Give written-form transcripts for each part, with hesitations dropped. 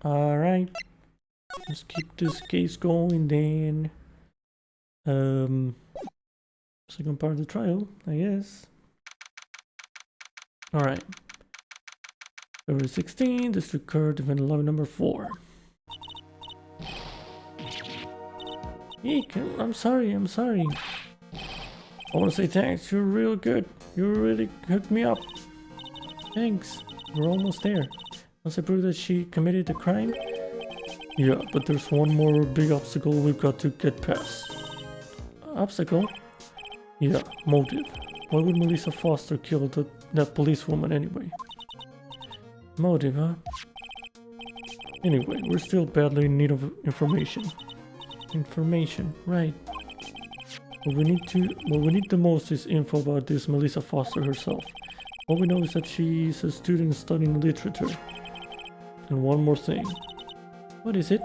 Alright. Let's keep this case going then. Second part of the trial, I guess. Alright. February 16, District Court, Event 11, number 4. Eek, I'm sorry. I want to say thanks, you're real good. You really hooked me up. Thanks, we're almost there. Once I prove that she committed the crime? Yeah, but there's one more big obstacle we've got to get past. Obstacle? Yeah, motive. Why would Melissa Foster kill that policewoman anyway? Motive, huh? Anyway, we're still badly in need of information. Information, right. What we need the most is info about this Melissa Foster herself. All we know is that she's a student studying literature. And one more thing. What is it?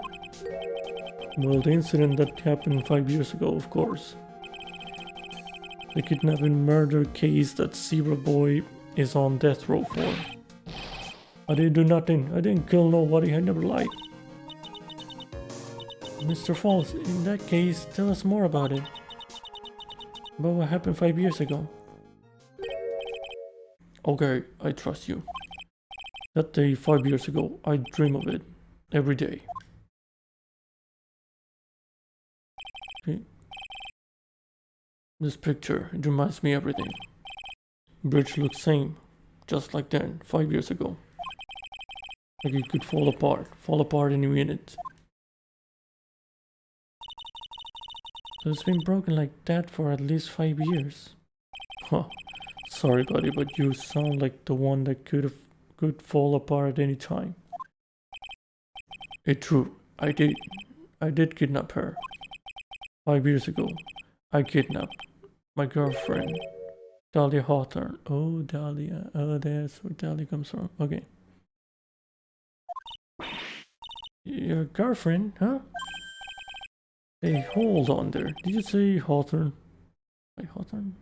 Well, the incident that happened 5 years ago, of course. The kidnapping murder case that Zebra Boy is on death row for. I didn't do nothing. I didn't kill nobody. I never lied. Mr. Falls, in that case, tell us more about it. About what happened 5 years ago. Okay, I trust you. That day 5 years ago, I dream of it. Every day. Okay. This picture, it reminds me of everything. Bridge looks same. Just like then, 5 years ago. Like it could fall apart any minute. So it's been broken like that for at least 5 years. Huh. Sorry buddy, but you sound like the one that could fall apart at any time. It's true, I did kidnap her. 5 years ago, I kidnapped my girlfriend, Dahlia Hawthorne. Oh, Dahlia. Oh, that's where Dahlia comes from. Okay. Your girlfriend, huh? Hey, hold on there. Did you say Hawthorne? Wait, Hawthorne?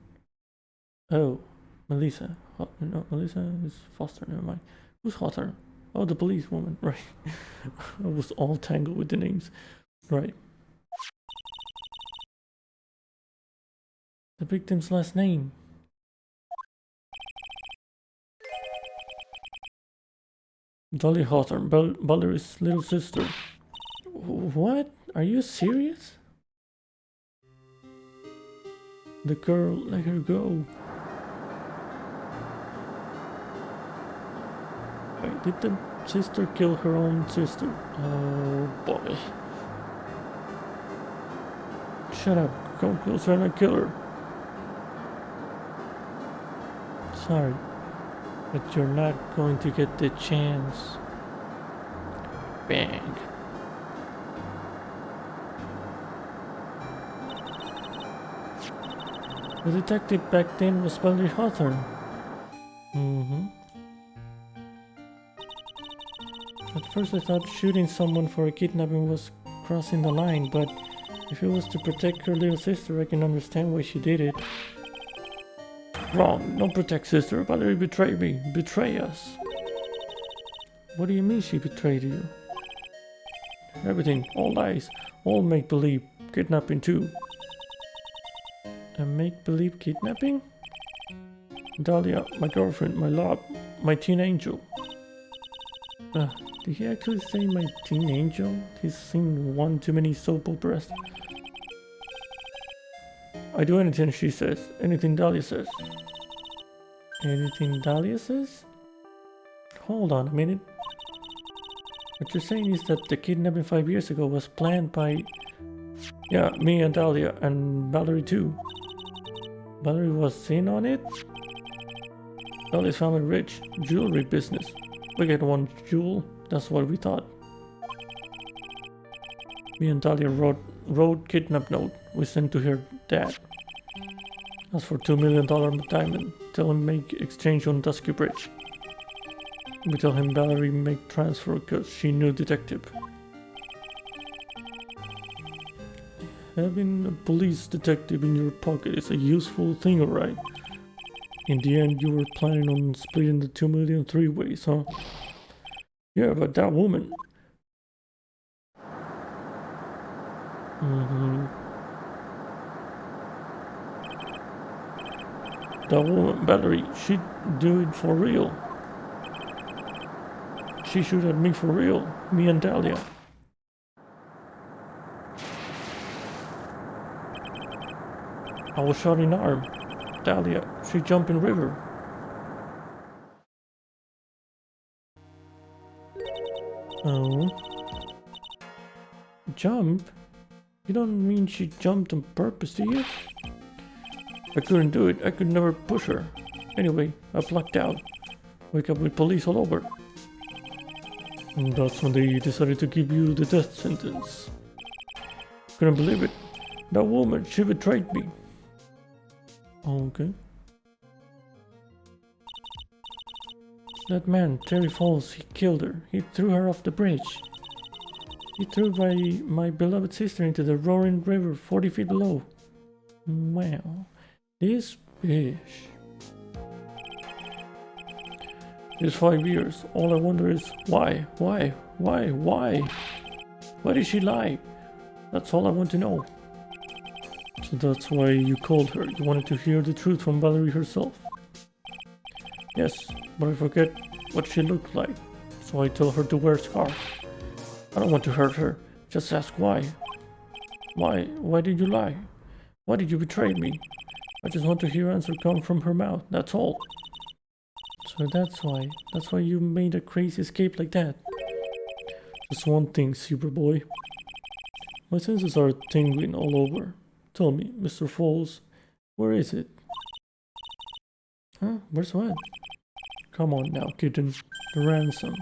Oh, Melissa. No, Melissa is Foster. Never mind. Who's Hawthorne? Oh, the police woman. Right. I was all tangled with the names. Right. The victim's last name. Dolly Hawthorne, Valerie's little sister. What? Are you serious? The girl, let her go. Wait, did the sister kill her own sister? Oh boy. Shut up, come closer and I'll kill her. Sorry, but you're not going to get the chance. Bang. The detective back then was Valerie Hawthorne. At first I thought shooting someone for a kidnapping was crossing the line, but if it was to protect her little sister, I can understand why she did it. Wrong, don't protect sister. Valerie betrayed me. Betray us. What do you mean she betrayed you? Everything, all lies, all make-believe, kidnapping too. A make-believe kidnapping? Dahlia, my girlfriend, my love, my teen angel. Did he actually say my teen angel? He's seen one too many soap operas. I do anything she says, anything Dahlia says. Anything Dahlia says? Hold on a minute. What you're saying is that the kidnapping 5 years ago was planned by... Yeah, me and Dahlia, and Valerie too. Valerie was in on it? Dahlia's family rich, jewelry business. We get one jewel, that's what we thought. Me and Dahlia wrote kidnap note we sent to her dad. Asked for $2 million diamond. Tell him make exchange on Dusky Bridge. We tell him Valerie make transfer because she knew detective. Having a police detective in your pocket is a useful thing, alright? In the end, you were planning on splitting the $2 million 3 ways, huh? Yeah, but that woman, Mm-hmm. That woman, Valerie, she'd do it for real. She shoot at me for real. Me and Dahlia. I was shot in the arm. Dahlia, she jumped in river. Oh. Jump? You don't mean she jumped on purpose, do you? I couldn't do it. I could never push her. Anyway, I blacked out. Wake up with police all over. And that's when they decided to give you the death sentence. Couldn't believe it. That woman, she betrayed me. Okay. That man, Terry Falls, he killed her. He threw her off the bridge. He threw my beloved sister into the roaring river 40 feet below. Well, this bitch. These 5 years, all I wonder is why? Why did she lie? That's all I want to know. So that's why you called her. You wanted to hear the truth from Valerie herself. Yes, but I forget what she looked like, so I told her to wear a scarf. I don't want to hurt her. Just ask why. Why did you lie? Why did you betray me? I just want to hear answer come from her mouth, that's all. So that's why you made a crazy escape like that. Just one thing, Superboy. My senses are tingling all over. Tell me, Mr. Falls, where is it? Huh? Where's what? Come on now, kitten. The ransom.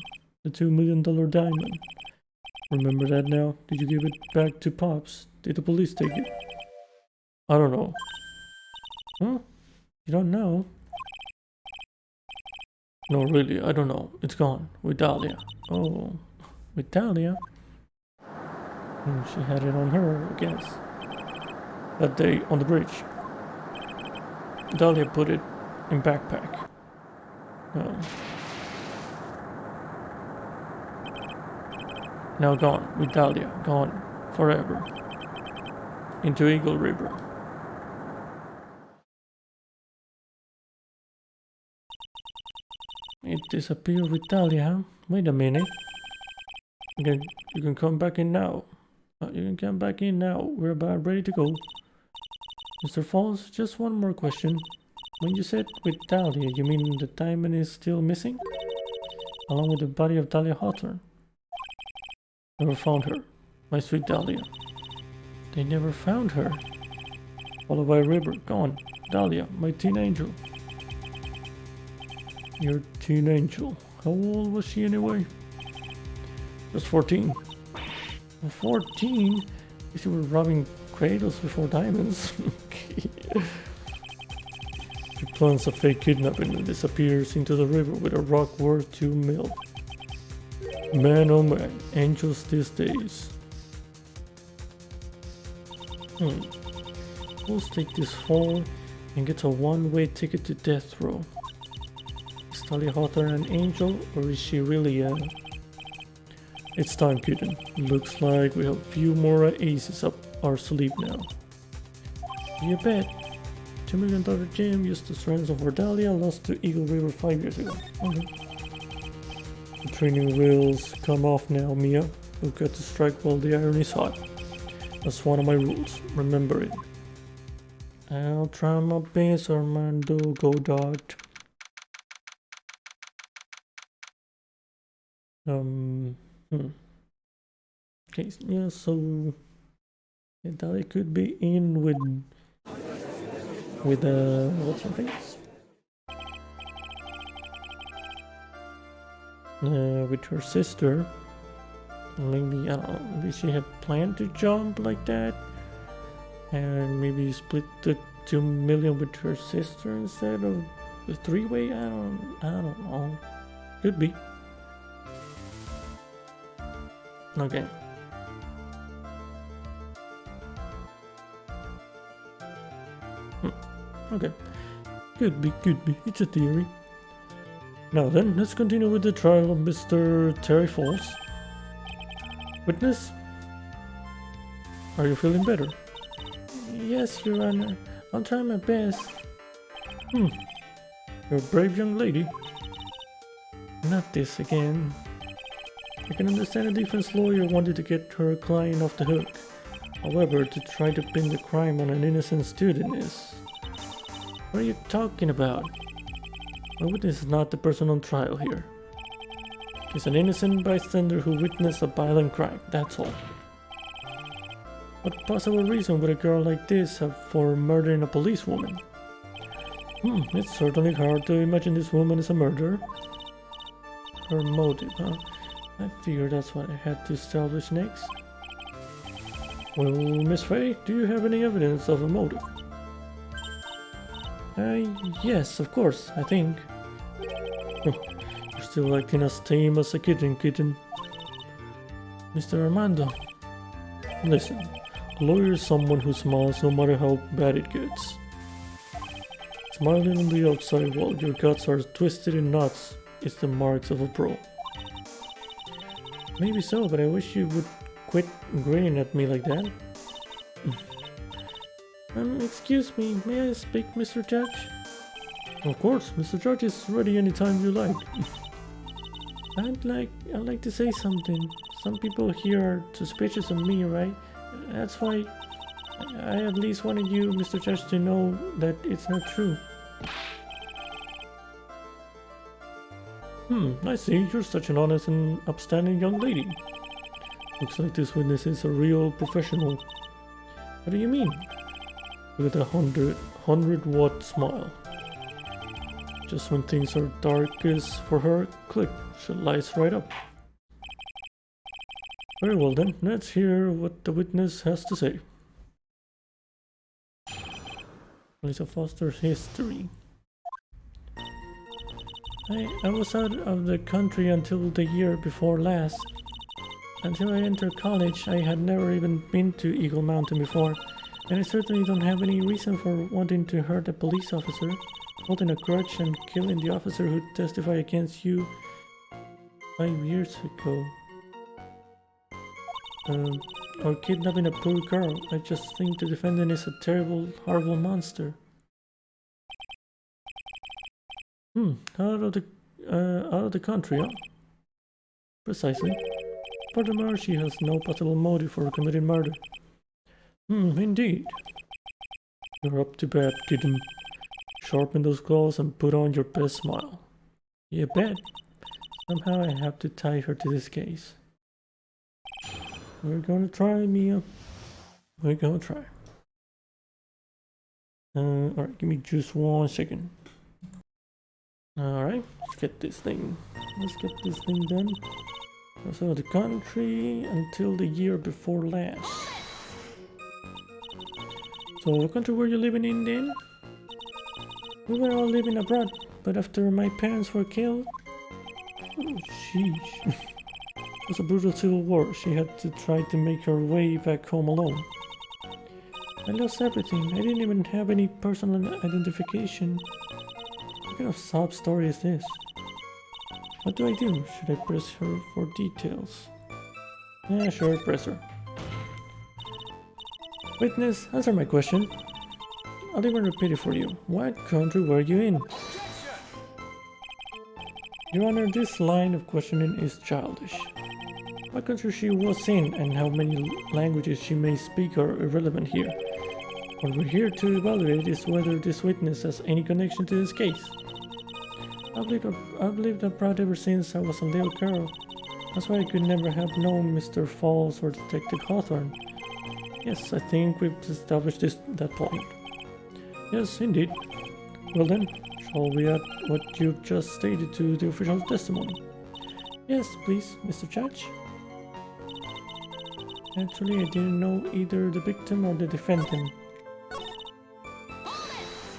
The $2 million diamond. Remember that now? Did you give it back to Pops? Did the police take it? I don't know. Huh? You don't know? No, really, I don't know. It's gone. With Dahlia. Oh, with Dahlia? She had it on her, I guess. That day on the bridge. Dahlia put it in backpack. Oh. Now gone, with Dahlia, gone forever. Into Eagle River. It disappeared with Dahlia, huh? Wait a minute. You can come back in now. You can come back in now. We're about ready to go. Mr. Falls, just one more question. When you said with Dahlia, you mean the diamond is still missing? Along with the body of Dahlia Hawthorne? Never found her. My sweet Dahlia. They never found her. Followed by a river. Gone. Dahlia, my teen angel. Your teen angel. How old was she anyway? Just 14. 14? You were robbing cradles before diamonds. She plans a fake kidnapping and disappears into the river with a rock worth 2 mil. Man oh man, angels these days. We'll take this fall and get a one-way ticket to death row. Is Dahlia Hawthorne an angel, or is she really a... It's time, kitten. Looks like we have a few more aces up our sleeve now. You bet. $2 million gem used as ransom for Dahlia, lost to Eagle River 5 years ago. Okay. The training wheels come off now, Mia. We've got to strike while the iron is hot. That's one of my rules. Remember it. I'll try my best, Armando Godard. Okay, yeah, so Dahlia could be in with what's her face? With her sister. Maybe, I don't know, maybe she had planned to jump like that, and maybe split the 2 million with her sister instead of the three-way. I don't know. Could be. Okay. Okay. Could be. It's a theory. Now then, let's continue with the trial of Mr. Terry Falls. Witness? Are you feeling better? Yes, Your Honor. I'll try my best. You're a brave young lady. Not this again. I can understand a defense lawyer wanted to get her client off the hook. However, to try to pin the crime on an innocent student is... What are you talking about? My witness is not the person on trial here. He's an innocent bystander who witnessed a violent crime, that's all. What possible reason would a girl like this have for murdering a policewoman? It's certainly hard to imagine this woman as a murderer. Her motive, huh? I figured that's what I had to establish next. Well, Miss Faye, do you have any evidence of a motive? Yes, of course, I think. You're still acting as tame as a kitten. Mr. Armando, listen, a lawyer is someone who smiles no matter how bad it gets. Smiling on the outside while your guts are twisted in knots is the marks of a pro. Maybe so, but I wish you would quit grinning at me like that. Excuse me, may I speak, Mr. Judge? Of course, Mr. Judge is ready anytime you like. I'd like to say something. Some people here are suspicious of me, right? That's why I at least wanted you, Mr. Judge, to know that it's not true. I see. You're such an honest and upstanding young lady. Looks like this witness is a real professional. What do you mean? With a 100-watt smile. Just when things are darkest for her, click, she lights right up. Very well then, let's hear what the witness has to say. Lisa Foster's history. I was out of the country until the year before last. Until I entered college, I had never even been to Eagle Mountain before, and I certainly don't have any reason for wanting to hurt a police officer, holding a grudge and killing the officer who testified against you 5 years ago. Or kidnapping a poor girl. I just think the defendant is a terrible, horrible monster. Out of the country, huh? Precisely. Furthermore, she has no possible motive for committing murder. Indeed. You're up to bat, kitten. Sharpen those claws and put on your best smile. You bet. Somehow I have to tie her to this case. We're gonna try, Mia. We're gonna try. Alright, give me just 1 second. Alright, let's get this thing done. So the country until the year before last. So what country were you living in then? We were all living abroad, but after my parents were killed... Oh, sheesh. It was a brutal civil war. She had to try to make her way back home alone. I lost everything. I didn't even have any personal identification. What kind of sob story is this? What do I do? Should I press her for details? Yeah, sure, press her. Witness, answer my question. I'll even repeat it for you. What country were you in? Your Honor, this line of questioning is childish. What country she was in and how many languages she may speak are irrelevant here. What we're here to evaluate is whether this witness has any connection to this case. I've lived abroad ever since I was a little girl. That's why I could never have known Mr. Falls or Detective Hawthorne. Yes, I think we've established that point. Yes, indeed. Well then, shall we add what you've just stated to the official testimony? Yes, please, Mr. Judge. Actually, I didn't know either the victim or the defendant.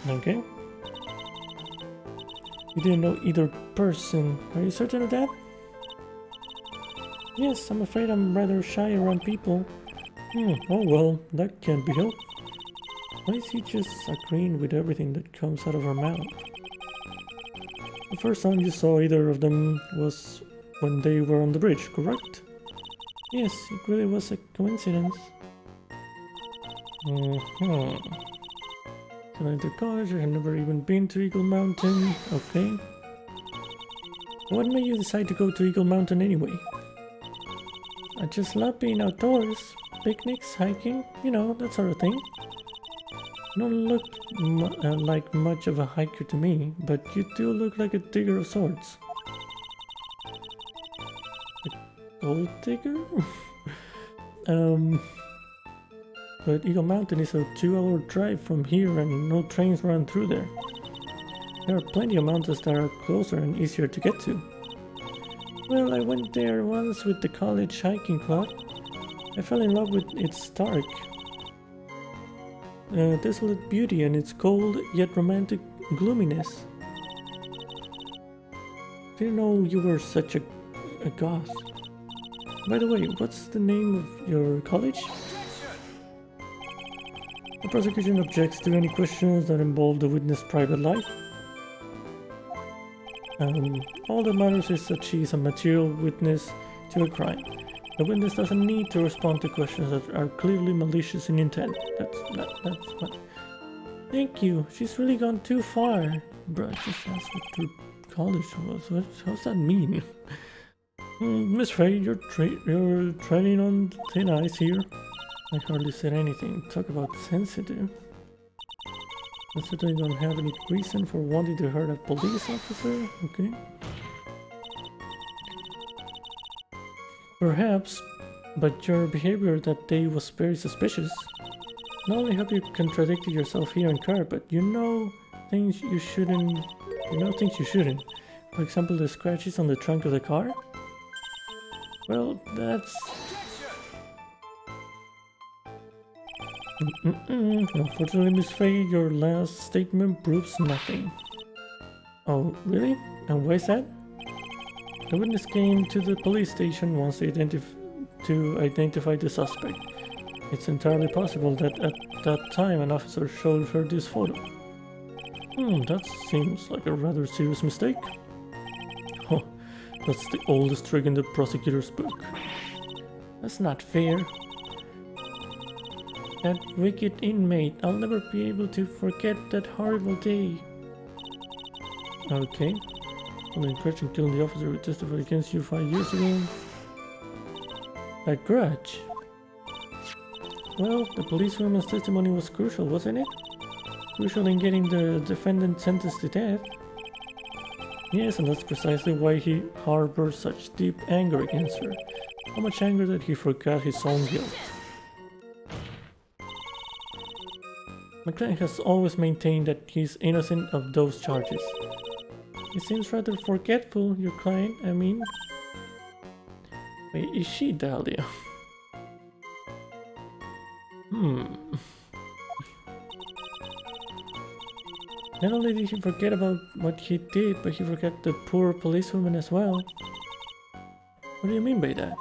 Okay. You didn't know either person. Are you certain of that? Yes, I'm afraid I'm rather shy around people. Oh well, that can't be helped. Why is he just agreeing with everything that comes out of her mouth? The first time you saw either of them was when they were on the bridge, correct? Yes, it really was a coincidence. Mm-hmm. Till I enter college, I have never even been to Eagle Mountain. Okay. What made you decide to go to Eagle Mountain anyway? I just love being outdoors. Picnics, hiking, you know, that sort of thing. You don't look like much of a hiker to me, but you do look like a digger of sorts. A gold digger? But Eagle Mountain is a 2-hour drive from here and no trains run through there. There are plenty of mountains that are closer and easier to get to. Well, I went there once with the college hiking club. I fell in love with its stark, desolate beauty and its cold yet romantic gloominess. Didn't know you were such a goth. By the way, what's the name of your college? The prosecution objects to any questions that involve the witness' private life. All that matters is that she is a material witness to a crime. The witness doesn't need to respond to questions that are clearly malicious in intent. That's what. Thank you. She's really gone too far. Bro, just asked what your college was. How's that mean? Miss Faye, you're treading on thin ice here. I hardly said anything. Talk about sensitive. I certainly don't have any reason for wanting to hurt a police officer. Okay. Perhaps, but your behavior that day was very suspicious. Not only have you contradicted yourself here in court, but you know things you shouldn't. For example, the scratches on the trunk of the car. Well, that's... Unfortunately, Miss Faye, your last statement proves nothing. Oh, really? And why is that? The witness came to the police station once to identify the suspect. It's entirely possible that at that time an officer showed her this photo. That seems like a rather serious mistake. Oh, that's the oldest trick in the prosecutor's book. That's not fair. That wicked inmate, I'll never be able to forget that horrible day. Okay. I'm encouraging killing the officer who testified against you 5 years ago. A grudge. Well, the policewoman's testimony was crucial, wasn't it? Crucial in getting the defendant sentenced to death. Yes, and that's precisely why he harbors such deep anger against her. So much anger that he forgot his own guilt. My client has always maintained that he's innocent of those charges. He seems rather forgetful, your client, I mean. Wait, is she Dahlia? Not only did he forget about what he did, but he forgot the poor policewoman as well. What do you mean by that?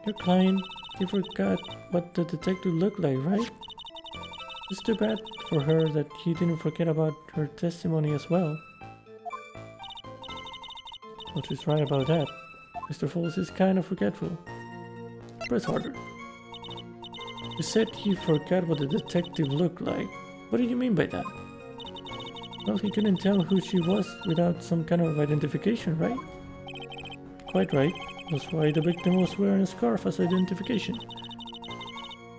Your client, he forgot what the detective looked like, right? It's too bad for her that he didn't forget about her testimony as well. Well, she's right about that. Mr. Falls is kind of forgetful. Press harder. You said he forgot what the detective looked like. What do you mean by that? Well, he couldn't tell who she was without some kind of identification, right? Quite right. That's why the victim was wearing a scarf as identification.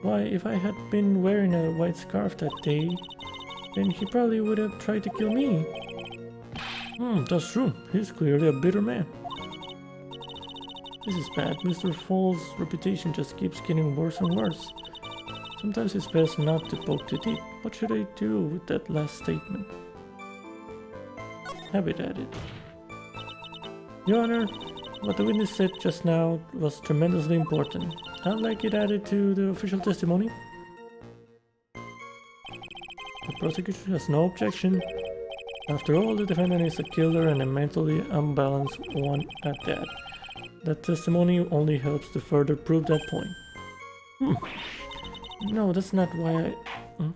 Why, if I had been wearing a white scarf that day, then he probably would have tried to kill me. That's true. He's clearly a bitter man. This is bad. Mr. Fall's reputation just keeps getting worse and worse. Sometimes it's best not to poke too deep. What should I do with that last statement? Have it added. Your Honor, what the witness said just now was tremendously important. I'd like it added to the official testimony. The prosecution has no objection. After all, the defendant is a killer and a mentally unbalanced one at that. That testimony only helps to further prove that point. No, that's not why I...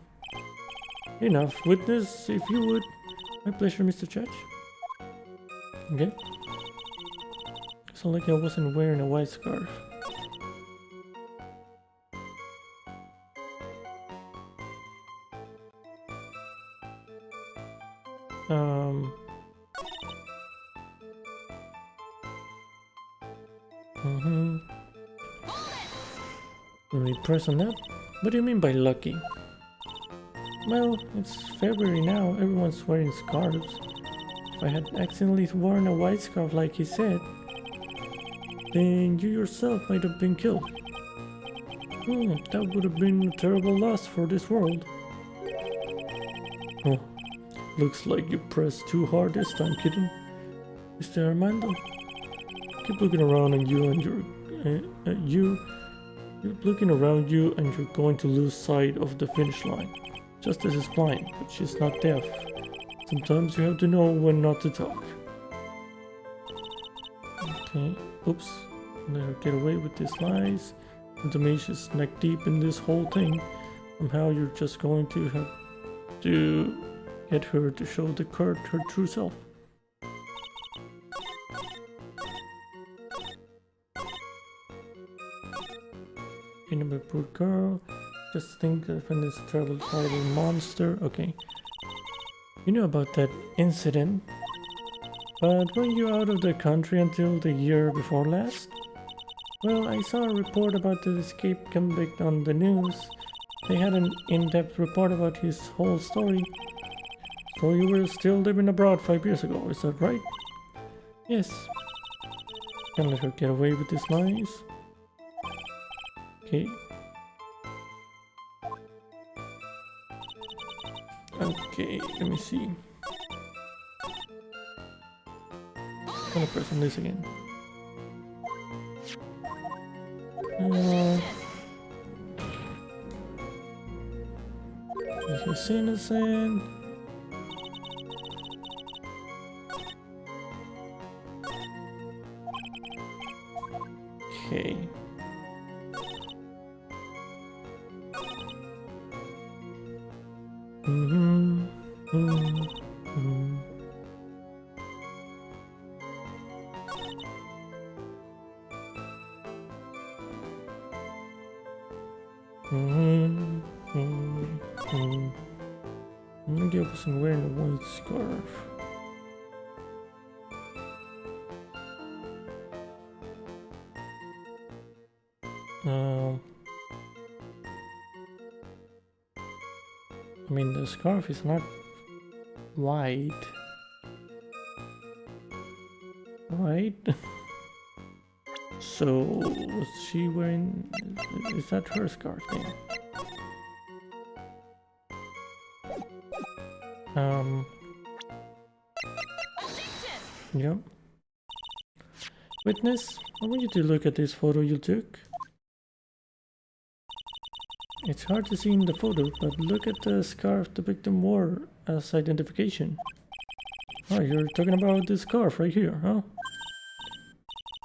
Enough. Witness, if you would. My pleasure, Mr. Judge. Okay. It's not like I wasn't wearing a white scarf. Um. Let me press on that. What do you mean by lucky? Well, it's February now. Everyone's wearing scarves. If I had accidentally worn a white scarf like he said, then you yourself might have been killed. That would have been a terrible loss for this world. Oh, looks like you pressed too hard this time, kitten. Mr. Armando, keep looking around and you're looking around you and you're going to lose sight of the finish line. Justice is blind, but she's not deaf. Sometimes you have to know when not to talk. Okay, oops. Let her get away with these lies. And to me, she's neck deep in this whole thing. Somehow you're just going to have to get her to show her true self. In a poor girl. Just think that when this terrible, horrible monster. Okay. You know about that incident. But were you out of the country until the year before last? Well, I saw a report about the escaped convict on the news. They had an in-depth report about his whole story. So you were still living abroad 5 years ago, is that right? Yes. Can't let her get away with these lies. Okay. Okay, let me see. I'm gonna press on this again. He's innocent. Okay. Maybe I wasn't wearing a white scarf. I mean, the scarf is not white, right? So, was she wearing... Is that her scarf then? Yep. Witness, I want you to look at this photo you took. It's hard to see in the photo, but look at the scarf the victim wore as identification. Oh, you're talking about this scarf right here, huh?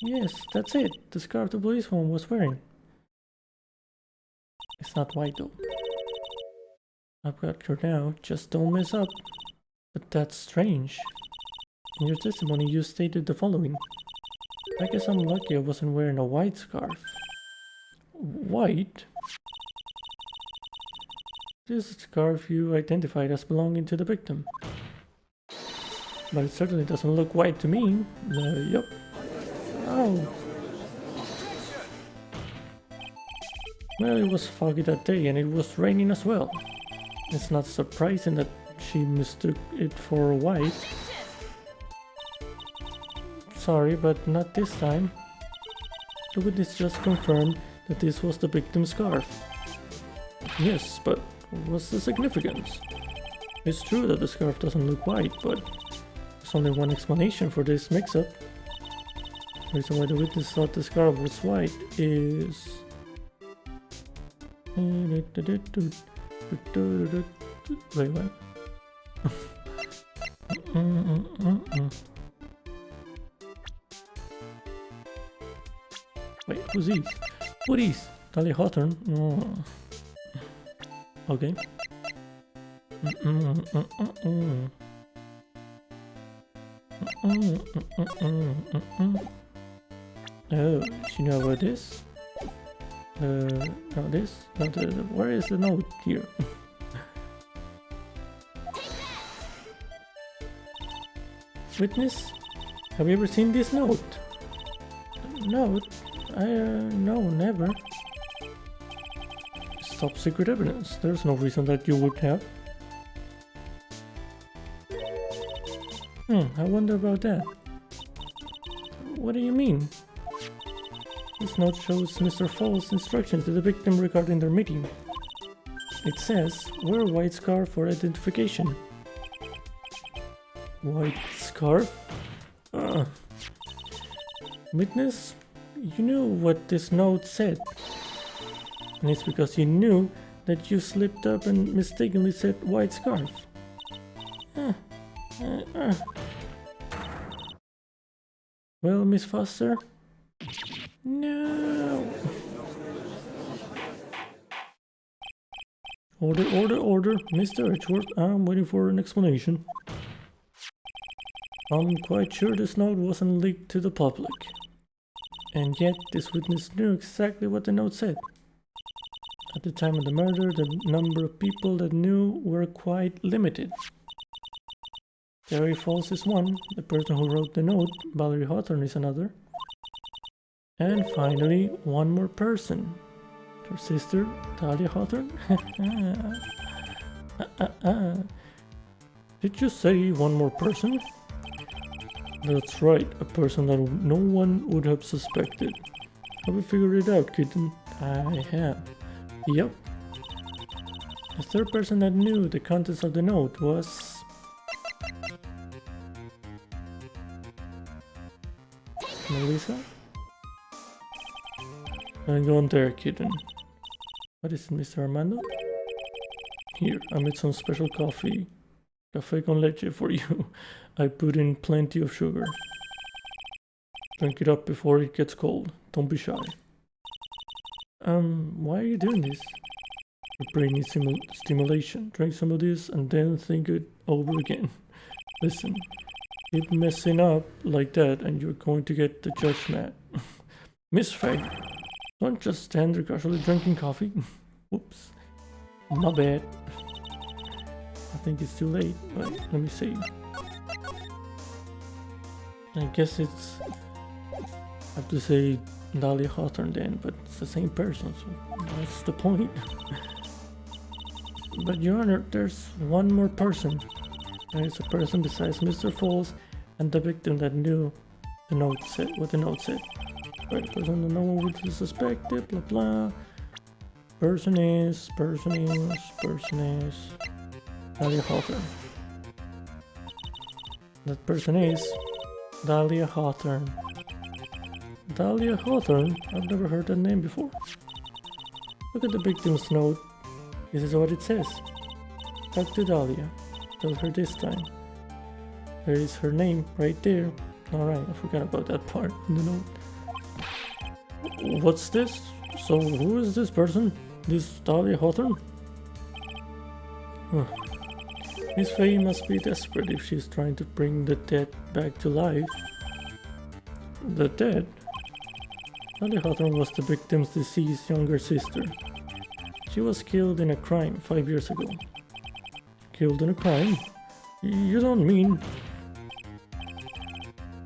Yes, that's it. The scarf the policewoman was wearing. It's not white though. I've got her now, just don't mess up. But that's strange. In your testimony you stated the following. I guess I'm lucky I wasn't wearing a white scarf. White? This is the scarf you identified as belonging to the victim. But it certainly doesn't look white to me. Yup. Oh. Well, it was foggy that day and it was raining as well. It's not surprising that she mistook it for white. Sorry, but not this time. The witness just confirmed that this was the victim's scarf. Yes, but what's the significance? It's true that the scarf doesn't look white, but there's only one explanation for this mix-up. The reason why the witness thought the scarf was white is... Wait, what? Wait, who's these? Who is? Talia Hawthorne? Oh. Okay. Oh, she know about this? No, this? No, where is the note here? Witness, have you ever seen this note? Note? No, never. It's top secret evidence. There's no reason that you would have. I wonder about that. What do you mean? This note shows Mr. Fall's instructions to the victim regarding their meeting. It says, wear a white scarf for identification. White scarf? Witness, you knew what this note said. And it's because you knew that you slipped up and mistakenly said white scarf. Well, Miss Foster? No! Order. Mr. Edgeworth, I'm waiting for an explanation. I'm quite sure this note wasn't leaked to the public. And yet, this witness knew exactly what the note said. At the time of the murder, the number of people that knew were quite limited. Terry Falls is one, the person who wrote the note, Valerie Hawthorne, is another. And finally, one more person. Her sister, Talia Hawthorne? Did you say one more person? That's right, a person that no one would have suspected. Have you figured it out, kitten? I have. Yep. The third person that knew the contents of the note was... Melissa? I'm going there, kitten. What is it, Mr. Armando? Here, I made some special coffee. Café con leche for you. I put in plenty of sugar. Drink it up before it gets cold. Don't be shy. Why are you doing this? Your brain needs stimulation. Drink some of this and then think it over again. Listen, keep messing up like that and you're going to get the judge mad. Miss Faye, don't just stand there casually drinking coffee. Whoops. My bad. I think it's too late, but let me see. I guess it's... I have to say Dahlia Hawthorne then, but it's the same person, so that's the point. But Your Honor, there's one more person. There's a person besides Mr. Falls and the victim that knew the note said, what the note said. Right, person that no one would suspect it, blah blah. Person is Dahlia Hawthorne. That person is Dahlia Hawthorne. Dahlia Hawthorne? I've never heard that name before. Look at the victim's note. This is what it says. Talk to Dahlia. Tell her this time. There is her name right there. Alright, I forgot about that part in the note. What's this? So who is this person? This Dahlia Hawthorne? Huh. Miss Faye must be desperate if she's trying to bring the dead back to life. The dead? Dahlia Hawthorne was the victim's deceased younger sister. She was killed in a crime 5 years ago. Killed in a crime? You don't mean...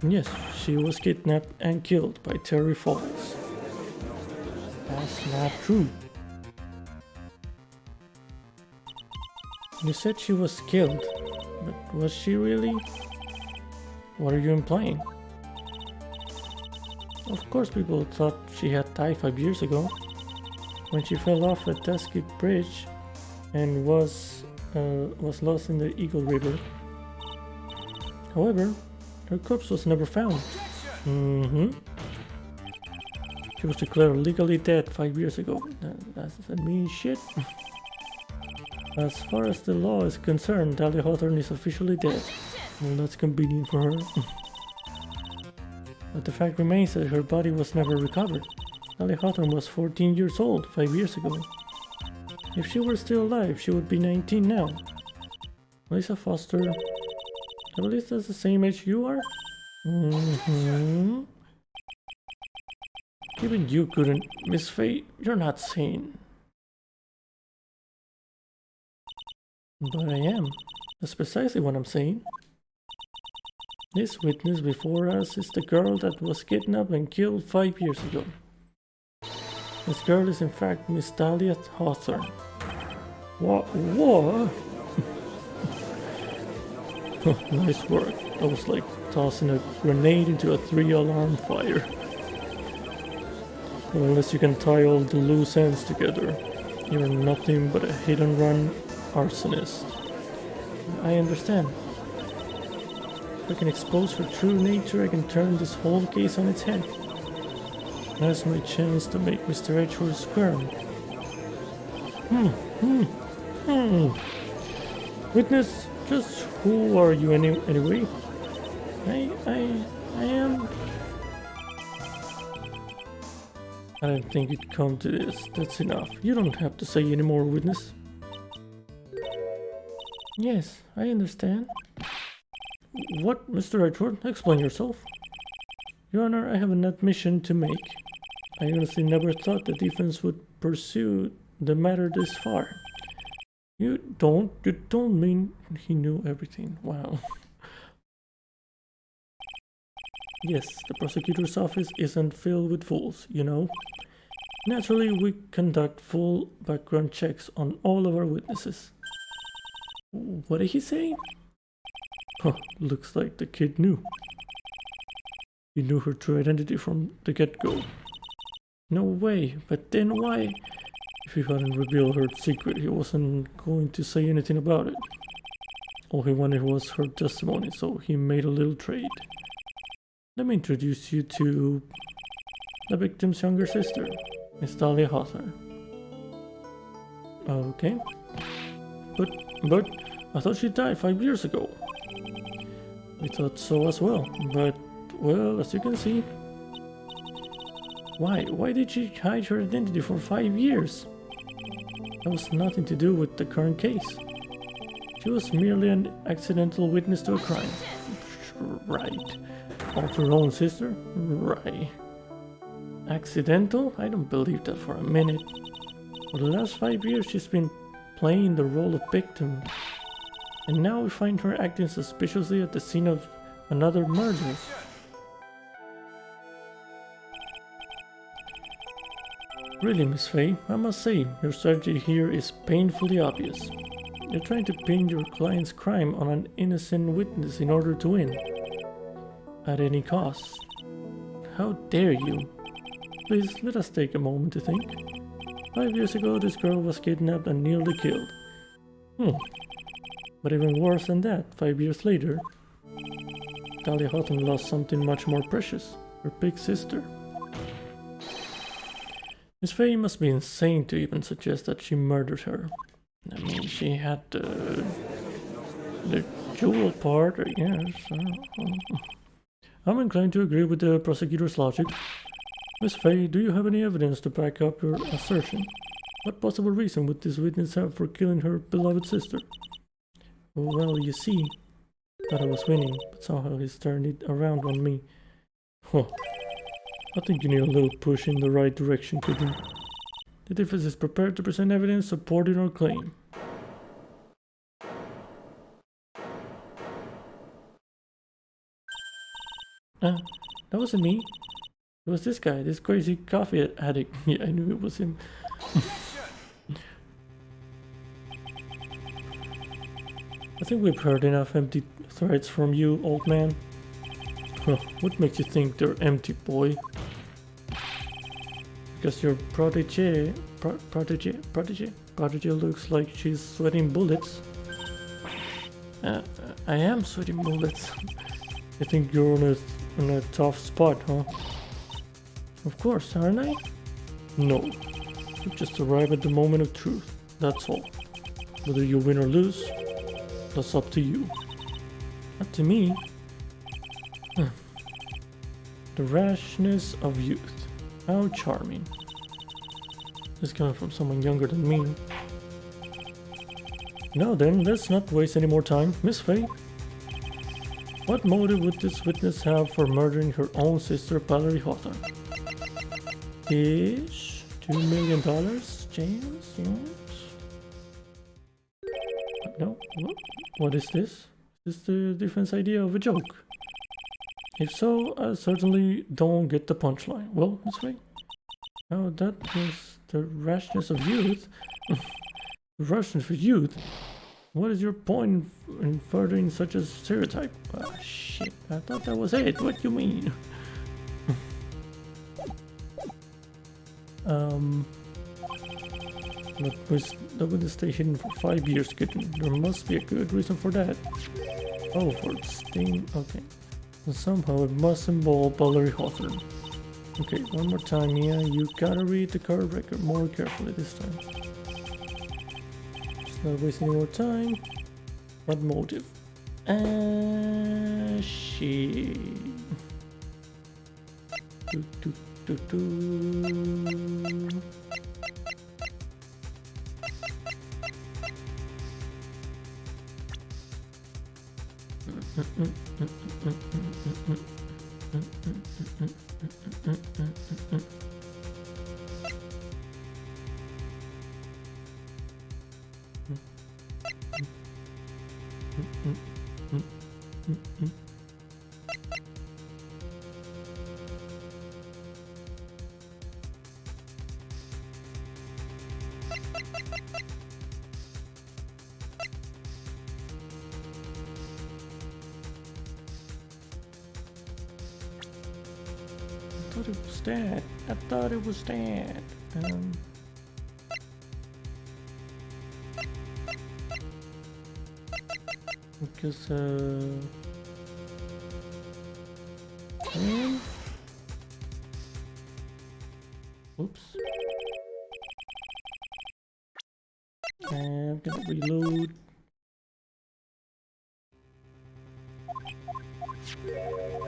Yes, she was kidnapped and killed by Terry Falls. That's not true. You said she was killed, but was she really? What are you implying? Of course people thought she had died 5 years ago, when she fell off a Tuskegee Bridge and was lost in the Eagle River. However, her corpse was never found. She was declared legally dead 5 years ago. That means shit. As far as the law is concerned, Dahlia Hawthorne is officially dead. Well, that's convenient for her. But the fact remains that her body was never recovered. Dahlia Hawthorne was 14 years old 5 years ago. If she were still alive, she would be 19 now. Melissa Foster, I believe that's the same age you are? Even you couldn't. Miss Faye, you're not sane. But I am. That's precisely what I'm saying. This witness before us is the girl that was kidnapped and killed 5 years ago. This girl is in fact Miss Dahlia Hawthorne. What? Nice work. That was like tossing a grenade into a 3-alarm fire. Well, unless you can tie all the loose ends together, you're nothing but a hit-and-run arsonist. I understand. If I can expose her true nature, I can turn this whole case on its head. That's my chance to make Mr. Edgeworth squirm. Witness, just who are you anyway? I am... I didn't think it'd come to this. That's enough. You don't have to say any more, witness. Yes, I understand. What, Mr. Edgeworth? Explain yourself. Your Honor, I have an admission to make. I honestly never thought the defense would pursue the matter this far. You don't mean he knew everything. Wow. Yes, the prosecutor's office isn't filled with fools, you know. Naturally, we conduct full background checks on all of our witnesses. What did he say? Huh, looks like the kid knew. He knew her true identity from the get-go. No way, but then why? If he hadn't revealed her secret, he wasn't going to say anything about it. All he wanted was her testimony, so he made a little trade. Let me introduce you to the victim's younger sister, Miss Dahlia Hawthorne. Okay. But I thought she died 5 years ago. We thought so as well, but, well, as you can see... Why did she hide her identity for 5 years? That was nothing to do with the current case. She was merely an accidental witness to a crime. Right. Of her own sister? Right. Accidental? I don't believe that for a minute. For the last 5 years she's been playing the role of victim. And now we find her acting suspiciously at the scene of another murder. Really, Miss Faye, I must say, your strategy here is painfully obvious. You're trying to pin your client's crime on an innocent witness in order to win. At any cost. How dare you? Please, let us take a moment to think. 5 years ago, this girl was kidnapped and nearly killed. But even worse than that, 5 years later, Dahlia Hawthorne lost something much more precious, her big sister. Miss Faye must be insane to even suggest that she murdered her. I mean, she had the jewel part, I guess. I'm inclined to agree with the prosecutor's logic. Miss Faye, do you have any evidence to back up your assertion? What possible reason would this witness have for killing her beloved sister? Well, you see, thought I was winning, but somehow he's turned it around on me. I think you need a little push in the right direction, kid. The defense is prepared to present evidence supporting our claim. That wasn't me. It was this guy, this crazy coffee addict. Yeah, I knew it was him. I think we've heard enough empty threats from you, old man. What makes you think they're empty, boy? Because your protege looks like she's sweating bullets. I am sweating bullets. I think you're on a tough spot, huh? Of course, aren't I? No. You just arrive at the moment of truth, that's all. Whether you win or lose, that's up to you. Not to me. The rashness of youth. How charming. This coming from someone younger than me. Now then, let's not waste any more time. Miss Faye, what motive would this witness have for murdering her own sister, Valerie Hawthorne? Ish? $2 million? James? Yes? No? What is this? Is this the defense idea of a joke? If so, I certainly don't get the punchline. Well, this way. Oh, that is the rashness of youth. Rashness for youth? What is your point in furthering such a stereotype? Ah, shit. I thought that was it. What do you mean? But with the stay hidden for 5 years, kitten. There must be a good reason for that. Oh, for staying. Okay. And somehow it must involve Valerie Hawthorne. Okay, one more time, Mia. You gotta read the card record more carefully this time. Just not wasting any more time. What motive? Shit. Do. I thought it was that. Because oops. I'm gonna reload.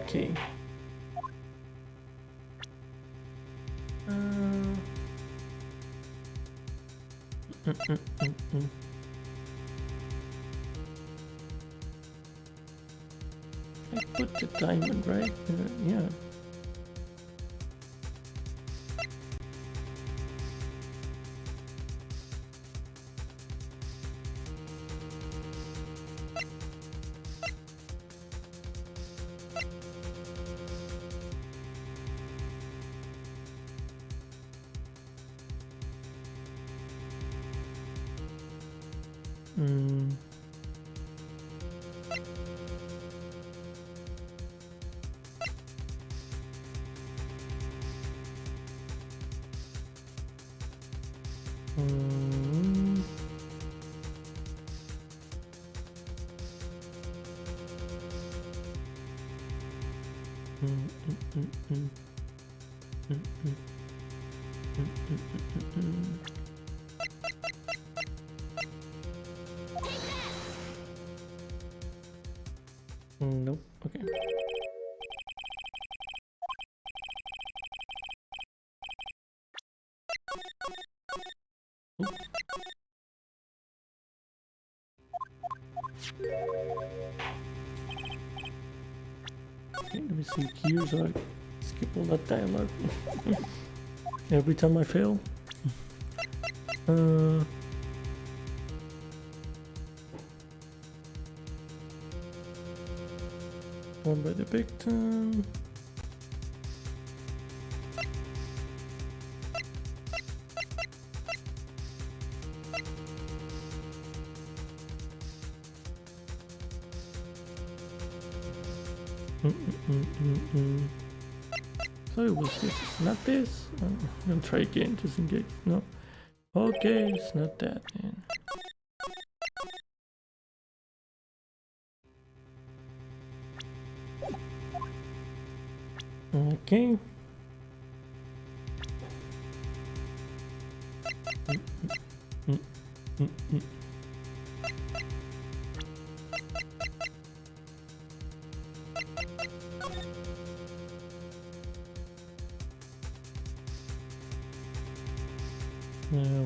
Okay. I put the diamond right. Yeah. Nope. Okay. Oop. Okay, let me see here so I skip all that dialogue. Every time I fail. One by the victim. So it was this, not this. I'm gonna try again just in case. No. Okay, it's not that. Man. Okay.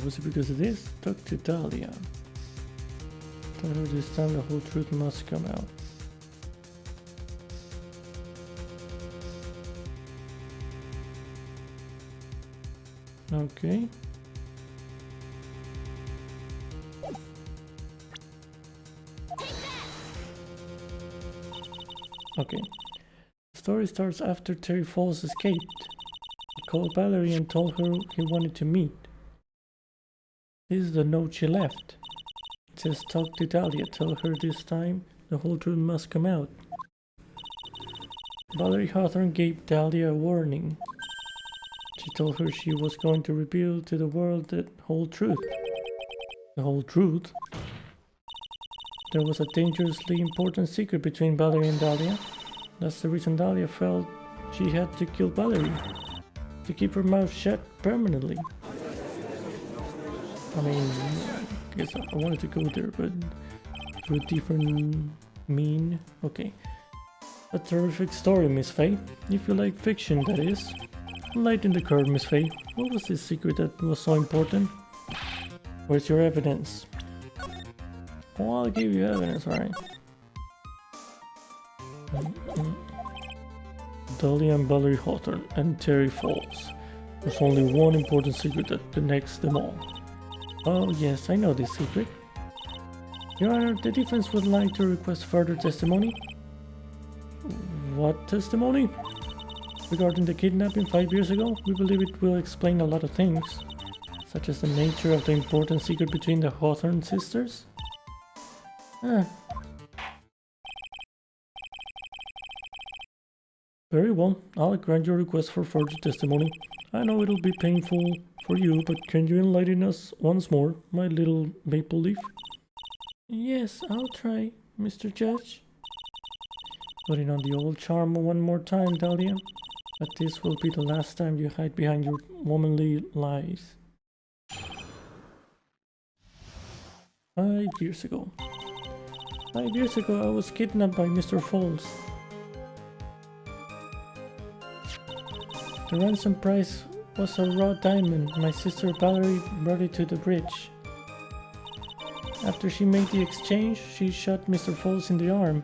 Was it because of this? Talk to Dahlia. Tell her this time the whole truth must come out. Okay. Okay. story starts after Terry Falls escaped. He called Valerie and told her he wanted to meet. This is the note she left. It says, talk to Dahlia, tell her this time the whole truth must come out. Valerie Hawthorne gave Dahlia a warning. She told her she was going to reveal to the world the whole truth. The whole truth? There was a dangerously important secret between Valerie and Dahlia. That's the reason Dahlia felt she had to kill Valerie. To keep her mouth shut permanently. I mean, I guess I wanted to go there, but to a different mean. Okay. A terrific story, Miss Faye. If you like fiction, that is. Lighten the curve, Miss Faye. What was this secret that was so important? Where's your evidence? Oh, I'll give you evidence, alright. Dahlia and Valerie Hawthorne and Terry Falls. There's only one important secret that connects them all. Oh yes, I know this secret. Your Honor, the defense would like to request further testimony. What testimony? Regarding the kidnapping 5 years ago, we believe it will explain a lot of things, such as the nature of the important secret between the Hawthorne sisters. Very well, I'll grant your request for further testimony. I know it'll be painful for you, but can you enlighten us once more, my little maple leaf? Yes, I'll try, Mr. Judge. Putting on the old charm one more time, Dahlia. But this will be the last time you hide behind your womanly lies. 5 years ago. 5 years ago, I was kidnapped by Mr. Falls. The ransom price was a raw diamond. My sister Valerie brought it to the bridge. After she made the exchange, she shot Mr. Falls in the arm.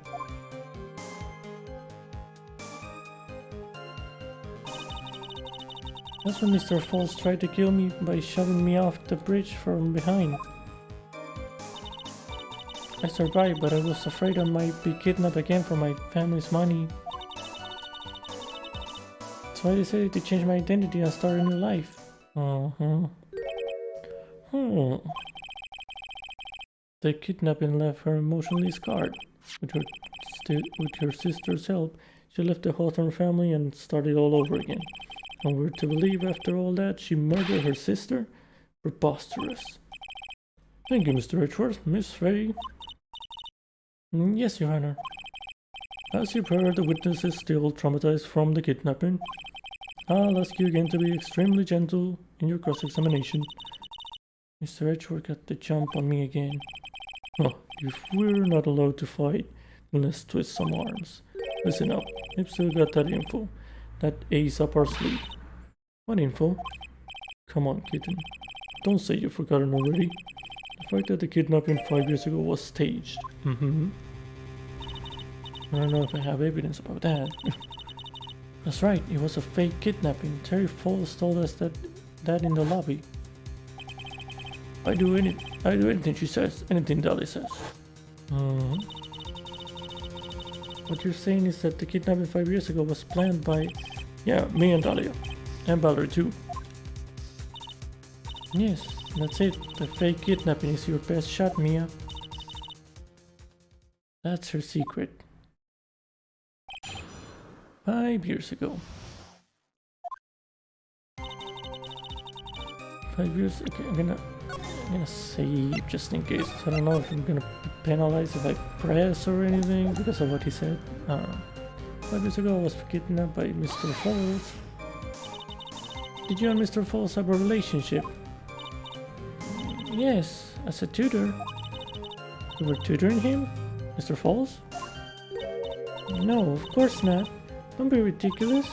That's when Mr. Falls tried to kill me by shoving me off the bridge from behind. I survived, but I was afraid I might be kidnapped again for my family's money. So I decided to change my identity and start a new life. The kidnapping left her emotionally scarred. With her sister's help, she left the Hawthorne family and started all over again. And we're to believe after all that she murdered her sister? Preposterous. Thank you, Mr. Edgeworth. Miss Faye? Yes, Your Honor. As you've heard, the witness is still traumatized from the kidnapping. I'll ask you again to be extremely gentle in your cross-examination. Mr. Edgeworth got the jump on me again. Oh, if we're not allowed to fight, then let's twist some arms. Listen up, I've still got that info. That ace up our sleeve. What info? Come on, kitten. Don't say you've forgotten already. The fact that the kidnapping 5 years ago was staged. I don't know if I have evidence about that. That's right, it was a fake kidnapping. Terry Falls told us that in the lobby. I do anything she says, anything Dahlia says. What you're saying is that the kidnapping 5 years ago was planned by, yeah, me and Dahlia. And Valerie too. Yes, that's it. The fake kidnapping is your best shot, Mia. That's her secret. 5 years ago. 5 years. Okay, I'm gonna save just in case. I don't know if I'm gonna be penalized if I press or anything because of what he said. I don't know. 5 years ago, I was kidnapped by Mr. Falls. Did you and Mr. Falls have a relationship? Yes, as a tutor. You were tutoring him? Mr. Falls? No, of course not. Don't be ridiculous.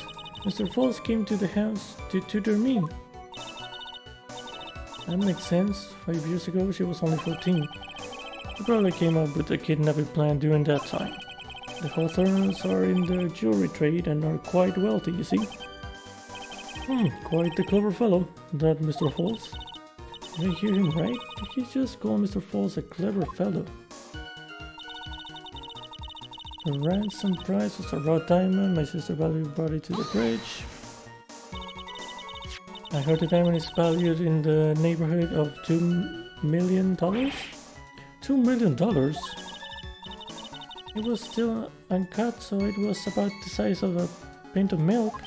Mr. Falls came to the house to tutor me. That makes sense. 5 years ago, she was only 14. She probably came up with a kidnapping plan during that time. The Hawthorns are in the jewelry trade and are quite wealthy, you see. Quite the clever fellow, that Mr. Falls. Did I hear him right? Did he just call Mr. Falls a clever fellow? The ransom price was a raw diamond. My sister Valerie brought it to the bridge. I heard the diamond is valued in the neighborhood of $2 million. $2 million? It was still uncut, so it was about the size of a pint of milk.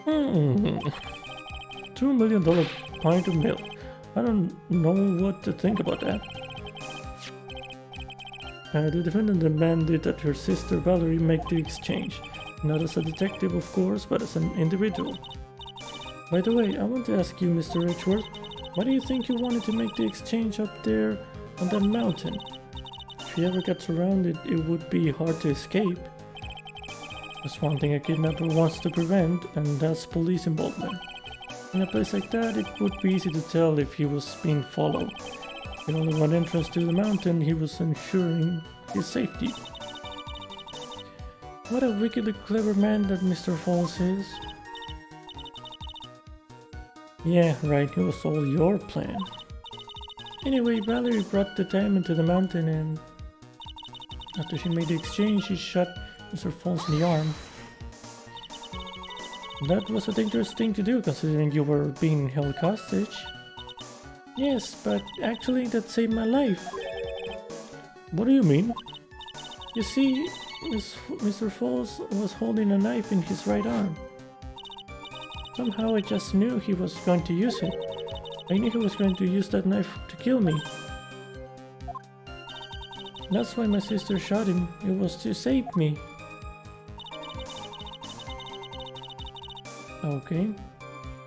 $2 million pint of milk. I don't know what to think about that. The defendant demanded that her sister Valerie make the exchange. Not as a detective, of course, but as an individual. By the way, I want to ask you, Mr. Richworth, why do you think you wanted to make the exchange up there on that mountain? If he ever gets around it, it would be hard to escape. That's one thing a kidnapper wants to prevent, and that's police involvement. In a place like that, it would be easy to tell if he was being followed. With only one entrance to the mountain, he was ensuring his safety. What a wickedly clever man that Mr. Falls is. Yeah, right, it was all your plan. Anyway, Valerie brought the diamond to the mountain, and after she made the exchange, she shot Mr. Falls in the arm. That was a dangerous thing to do, considering you were being held hostage. Yes, but actually that saved my life. What do you mean? You see, Mr. Falls was holding a knife in his right arm. Somehow I just knew he was going to use it. I knew he was going to use that knife to kill me. That's why my sister shot him. It was to save me. Okay.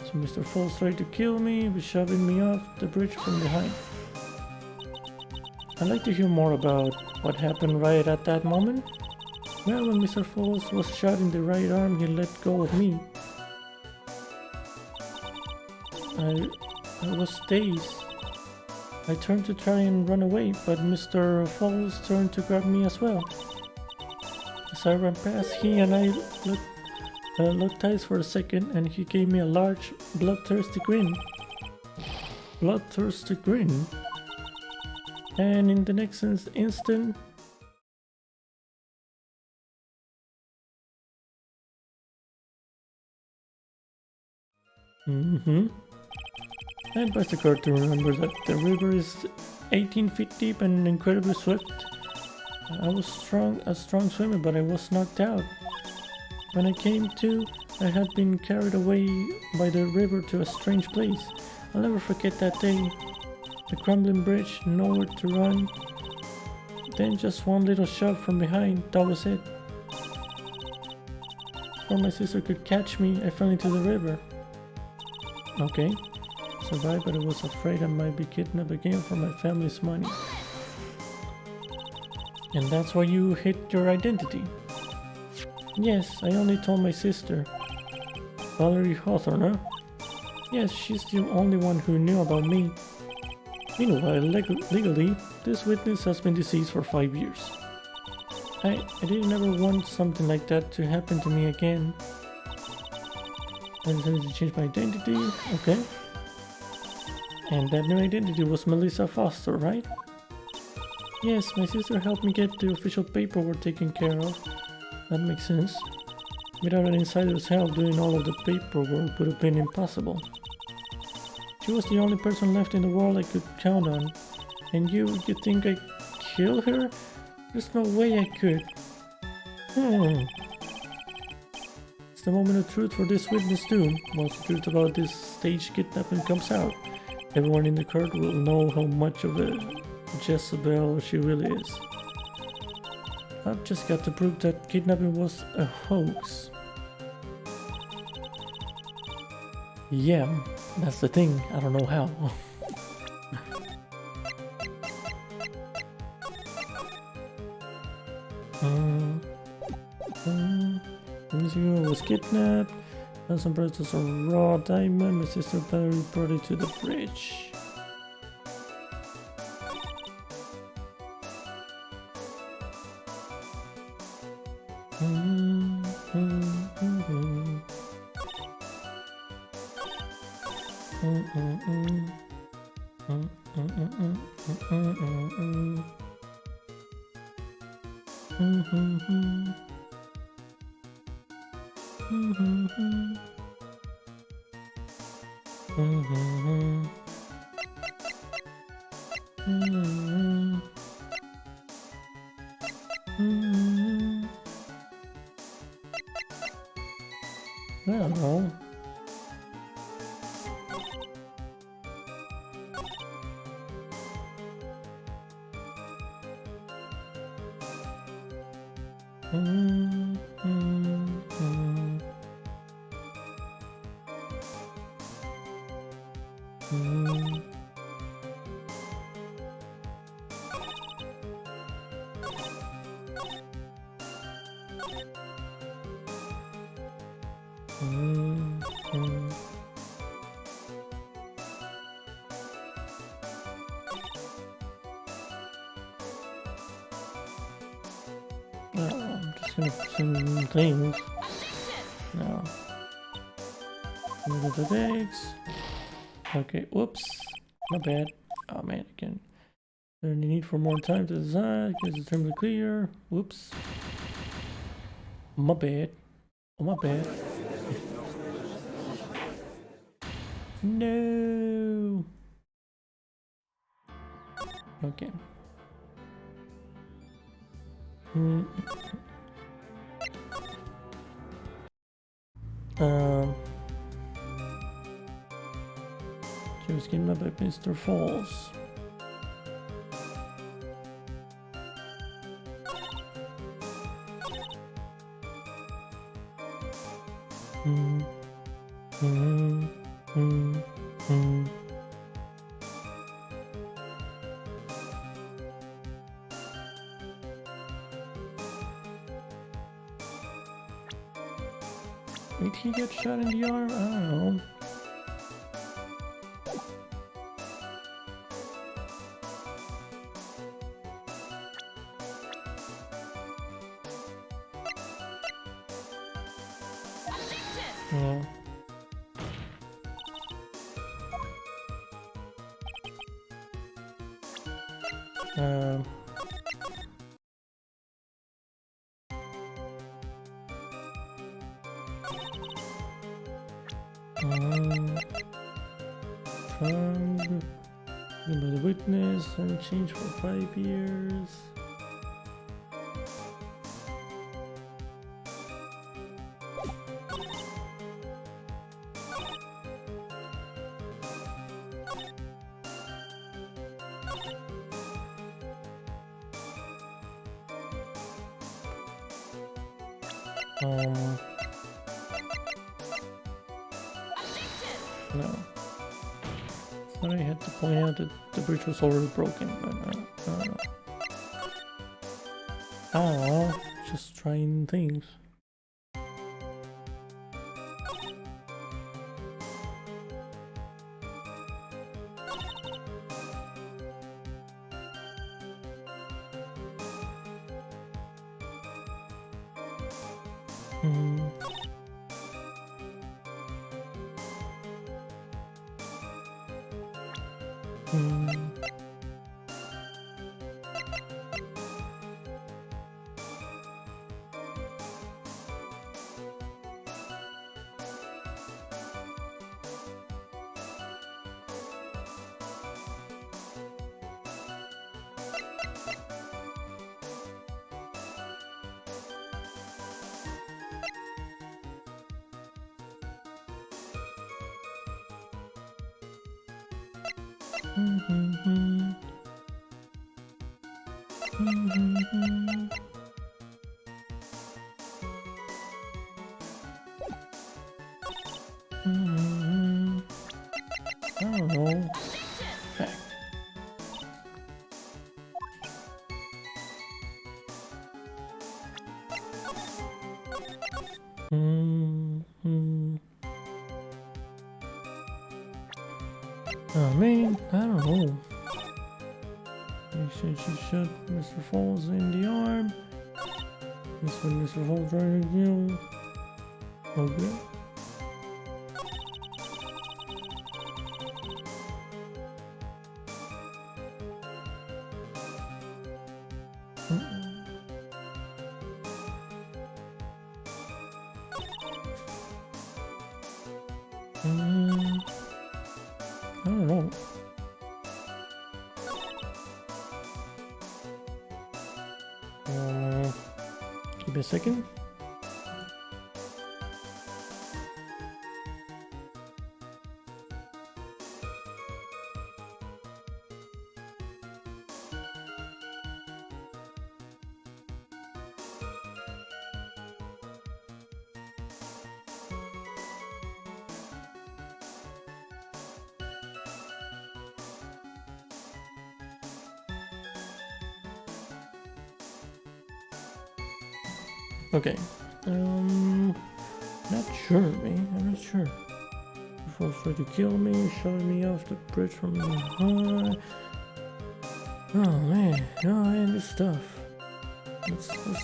So Mr. Falls tried to kill me by shoving me off the bridge from behind. I'd like to hear more about what happened right at that moment. Well, when Mr. Falls was shot in the right arm, he let go of me. I was dazed. I turned to try and run away, but Mr. Falls turned to grab me as well. As I ran past, he and I looked eyes for a second, and he gave me a large, bloodthirsty grin. Bloodthirsty grin? And in the next instant... I advise the guard to remember that the river is 18 feet deep and incredibly swift. I was a strong swimmer, but I was knocked out. When I came to, I had been carried away by the river to a strange place. I'll never forget that day. The crumbling bridge, nowhere to run. Then just one little shove from behind, that was it. Before my sister could catch me, I fell into the river. Okay. Survived, but I was afraid I might be kidnapped again for my family's money. And that's why you hid your identity? Yes, I only told my sister. Valerie Hawthorne, huh? Yes, she's the only one who knew about me. Meanwhile, legally, this witness has been deceased for 5 years. I didn't ever want something like that to happen to me again. I decided to change my identity, okay. And that new identity was Melissa Foster, right? Yes, my sister helped me get the official paperwork taken care of. That makes sense. Without an insider's help, doing all of the paperwork would have been impossible. She was the only person left in the world I could count on. And you think I killed her? There's no way I could. It's the moment of truth for this witness too. Once the truth about this staged kidnapping comes out, everyone in the court will know how much of a Jezebel she really is. I've just got to prove that kidnapping was a hoax. Yeah, that's the thing. I don't know how. I was kidnapped. Ransom price was a raw diamond. My sister Valerie brought it to the bridge. I don't know. I'm just gonna put some things. No. Look at the eggs. Okay, whoops. My bad. Oh man, again. There any need for more time to design, get the terminally clear. Whoops. My bad. Oh my bad. No. Okay. She was kidnapped by Mr. Falls. Did he get shot in the arm? I don't know. Yeah. Tried by the witness and changed for 5 years. No. Thought I had to point out that the bridge was already broken, but I don't know. I don't know. Just trying things. I don't know. Back. Oh man, I don't know. They said she shot Mr. Falls in the arm. That's when Mr. Falls tried to kill. Okay. I don't know. Give me a second. Okay. Not sure, man. I'm not sure. Before tried to kill me, shot me off the bridge from high. Oh man, this stuff. Let's try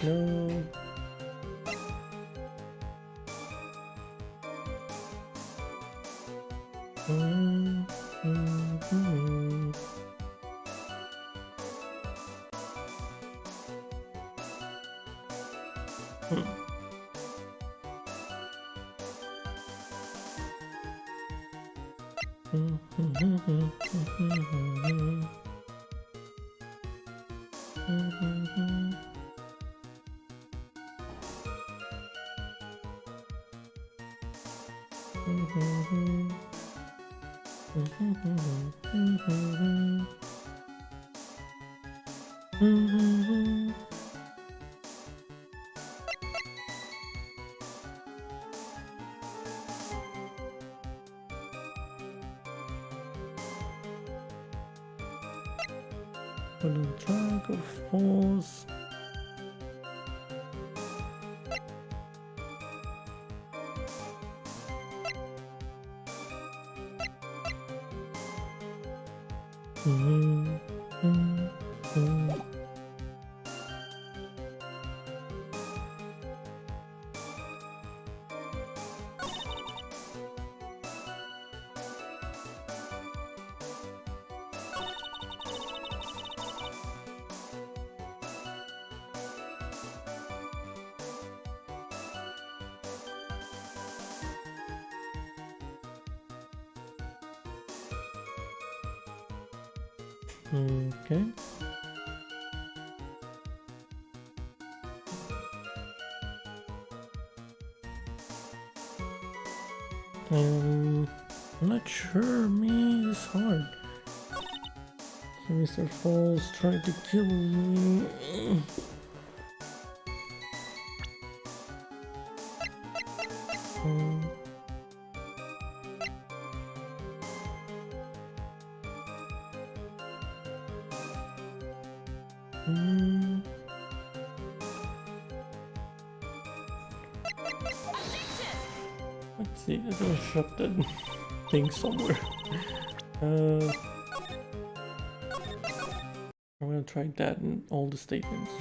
no. Put a track of force. Okay. I'm not sure, man. It's hard. So Mr. Falls tried to kill me. Let's see, let's go shop that thing somewhere. I'm gonna try that in all the statements.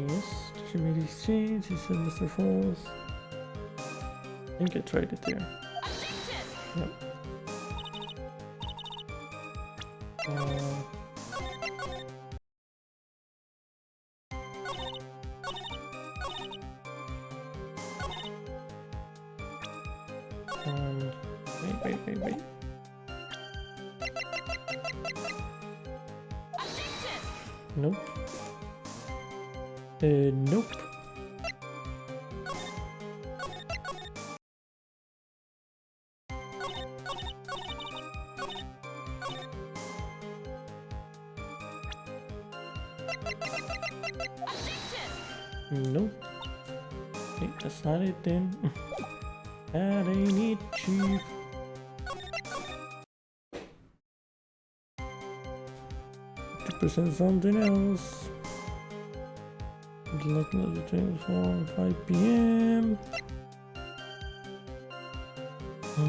Yes, she made his change, he said Mr. Falls. I think I tried it there. Yep. Wait. Nope. Nope. Nope. Okay, that's not it then. That ain't it, Chief. Percent something else. Good luck another 5 p.m. I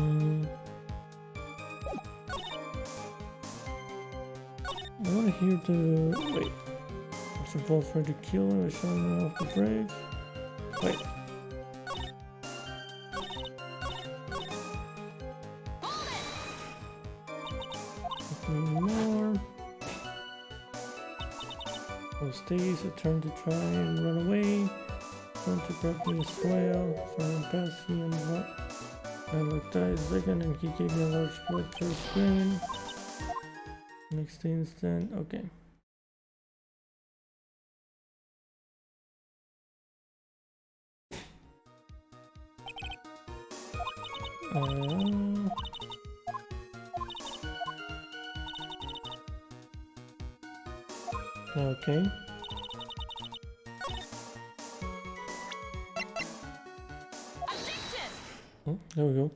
want to hear the wait. Mr. Falls tried to kill her. I shot him off the bridge. Wait. more. Those days I turned to try and run away. Trying to grab me as well. Someone passed me and what? I looked at a second and he gave me a large blood for a screen. Next instant, okay. Okay. Oh, there we go.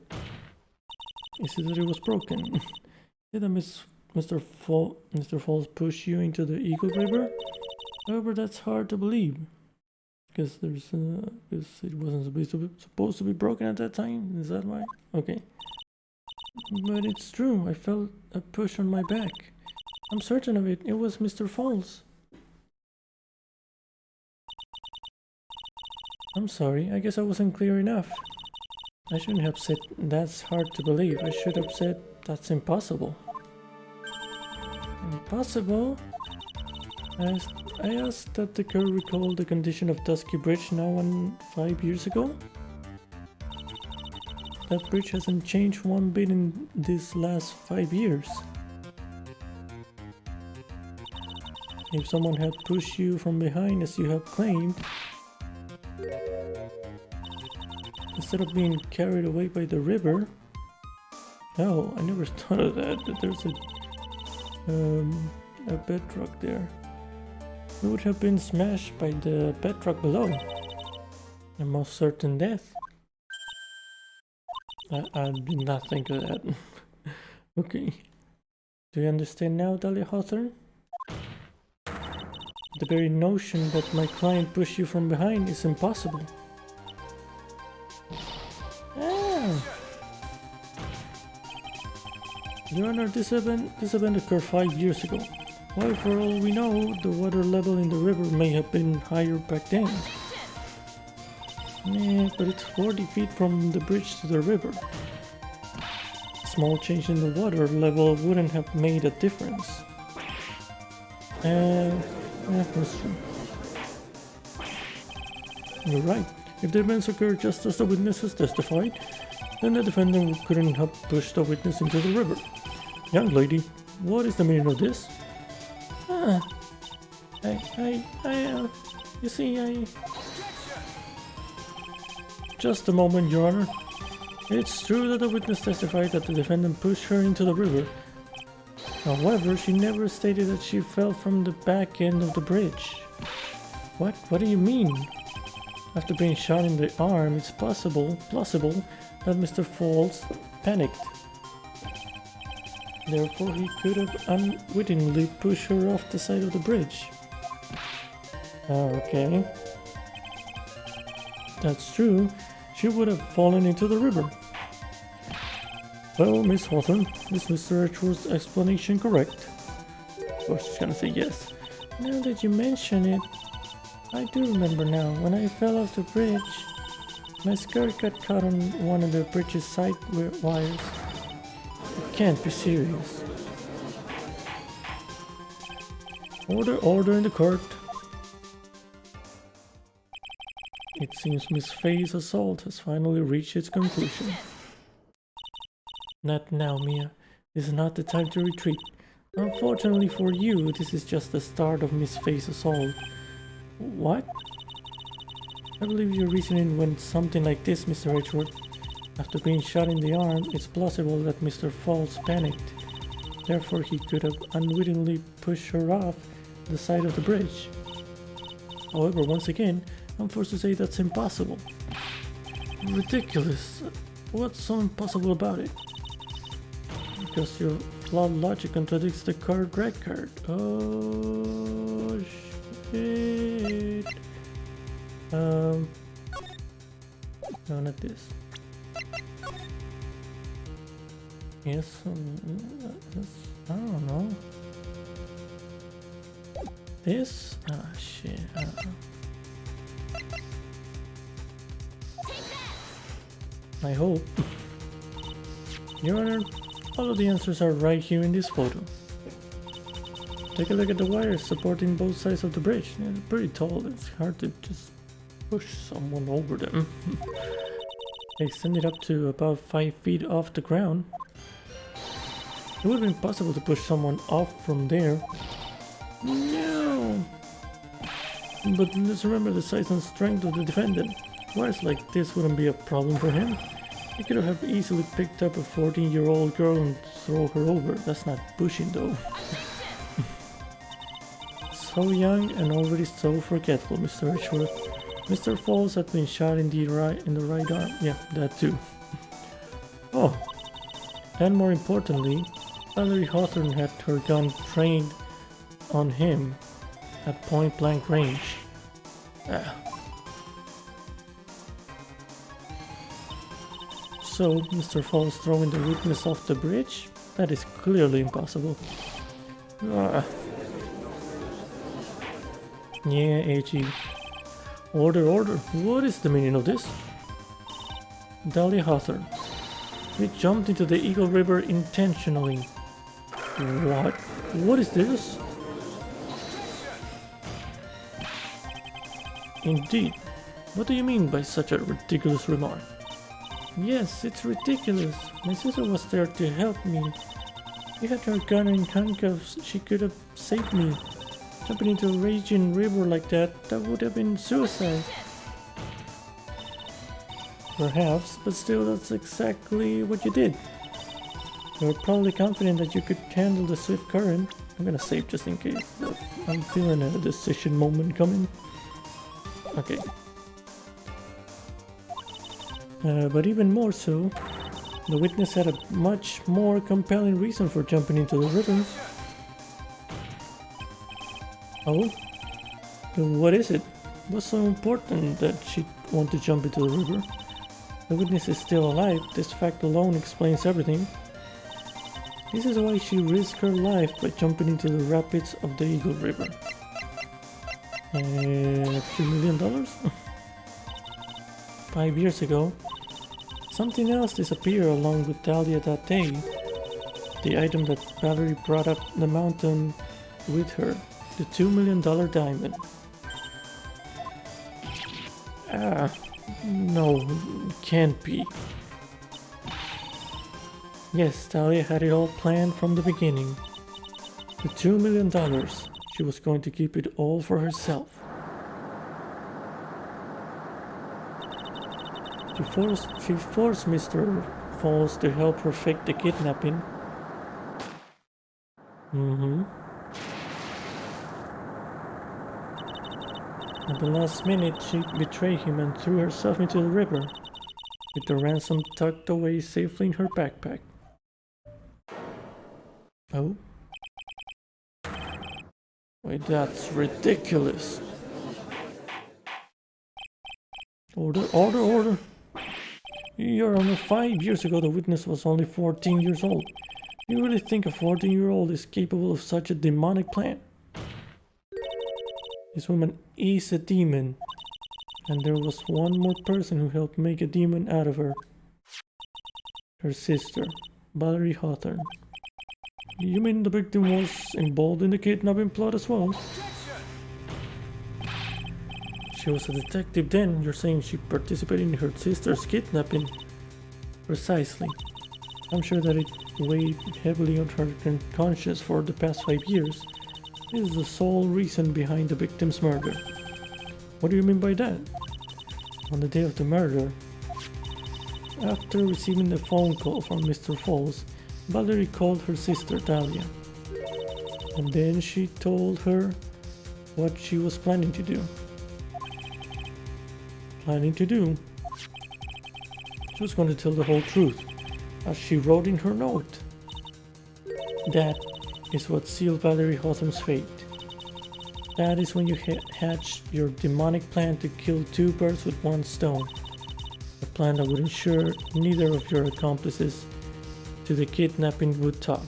You see that it was broken. Did Mr. Falls push you into the Eagle River? However, that's hard to believe. Because it wasn't supposed to be broken at that time. Is that why? Okay. But it's true. I felt a push on my back. I'm certain of it. It was Mr. Falls. I'm sorry. I guess I wasn't clear enough. I shouldn't have said that's hard to believe. I should have said that's impossible. Impossible? I asked that the girl recall the condition of Dusky Bridge now and 5 years ago. That bridge hasn't changed one bit in these last 5 years. If someone had pushed you from behind as you have claimed, instead of being carried away by the river. Oh, I never thought of that there's a bedrock there. You would have been smashed by the bedrock below. A most certain death. I did not think of that. Okay. Do you understand now, Dahlia Hawthorne? The very notion that my client pushed you from behind is impossible. Your Honor, this event occurred 5 years ago. While for all we know, the water level in the river may have been higher back then. But it's 40 feet from the bridge to the river. A small change in the water level wouldn't have made a difference. That's true. You're right. If the events occurred just as the witnesses testified, then the defendant couldn't have pushed the witness into the river. Young lady, what is the meaning of this? You see, Just a moment, Your Honor. It's true that the witness testified that the defendant pushed her into the river. However, she never stated that she fell from the back end of the bridge. What? What do you mean? After being shot in the arm, it's plausible that Mr. Falls panicked. Therefore, he could have unwittingly pushed her off the side of the bridge. Okay. That's true. She would have fallen into the river. Well, Miss Hawthorne, is Mr. Edgeworth's explanation correct? Of course, she's gonna say yes. Now that you mention it, I do remember now. When I fell off the bridge, my skirt got caught on one of the bridge's side wires. You can't be serious. Order in the court. It seems Miss Faye's assault has finally reached its conclusion. Not now, Mia. This is not the time to retreat. Unfortunately for you, this is just the start of Miss Faye's assault. What? I believe your reasoning went something like this, Mr. Edgeworth. After being shot in the arm, it's plausible that Mr. Falls panicked. Therefore, he could have unwittingly pushed her off the side of the bridge. However, once again, I'm forced to say that's impossible. Ridiculous. What's so impossible about it? Because your flawed logic contradicts the card record. Oh shit. No, not this. Yes, I don't know. This? Ah, shit. I hope. Your Honor, all of the answers are right here in this photo. Take a look at the wires supporting both sides of the bridge. Yeah, they're pretty tall. It's hard to just push someone over them. They extended up to about 5 feet off the ground. It would have been possible to push someone off from there. No! But let's remember the size and strength of the defendant. Wires like this wouldn't be a problem for him. He could have easily picked up a 14-year-old girl and throw her over. That's not pushing though. So young and already so forgetful, Mr. Edgeworth. Mr. Falls had been shot in the right arm. Yeah, that too. Oh, and more importantly, Valerie Hawthorne had her gun trained on him at point-blank range. So, Mr. Falls throwing the witness off the bridge? That is clearly impossible. Yeah, AG. Order, order. What is the meaning of this? Dahlia Hawthorne. We jumped into the Eagle River intentionally. What? What is this? Indeed. What do you mean by such a ridiculous remark? Yes, it's ridiculous. My sister was there to help me. If you had her gun in handcuffs, she could have saved me. Jumping into a raging river like that would have been suicide. Perhaps, but still that's exactly what you did. You were probably confident that you could handle the swift current. I'm gonna save just in case, but I'm feeling a decision moment coming. Okay. But even more so, the witness had a much more compelling reason for jumping into the river. Oh? What is it? What's so important that she'd want to jump into the river? The witness is still alive. This fact alone explains everything. This is why she risked her life by jumping into the rapids of the Eagle River. $2 million? 5 years ago, something else disappeared along with Dahlia that day. The item that Valerie brought up the mountain with her. The $2 million diamond. No, can't be. Yes, Dahlia had it all planned from the beginning. The $2 million. She was going to keep it all for herself. She forced Mr. Falls to help her fake the kidnapping. At the last minute, she betrayed him and threw herself into the river, with the ransom tucked away safely in her backpack. Oh? Wait, that's ridiculous. Order, order, order. Your Honor, 5 years ago the witness was only 14 years old. You really think a 14-year-old is capable of such a demonic plan? This woman is a demon. And there was one more person who helped make a demon out of her. Her sister, Valerie Hawthorne. You mean the victim was involved in the kidnapping plot as well? She was a detective then. You're saying she participated in her sister's kidnapping? Precisely. I'm sure that it weighed heavily on her conscience for the past 5 years. This is the sole reason behind the victim's murder. What do you mean by that? On the day of the murder, after receiving the phone call from Mr. Falls, Valerie called her sister Dahlia. And then she told her what she was planning to do. She was going to tell the whole truth, as she wrote in her note. That is what sealed Valerie Hawthorne's fate. That is when you hatched your demonic plan to kill 2 birds with 1 stone. A plan that would ensure neither of your accomplices to the kidnapping would talk.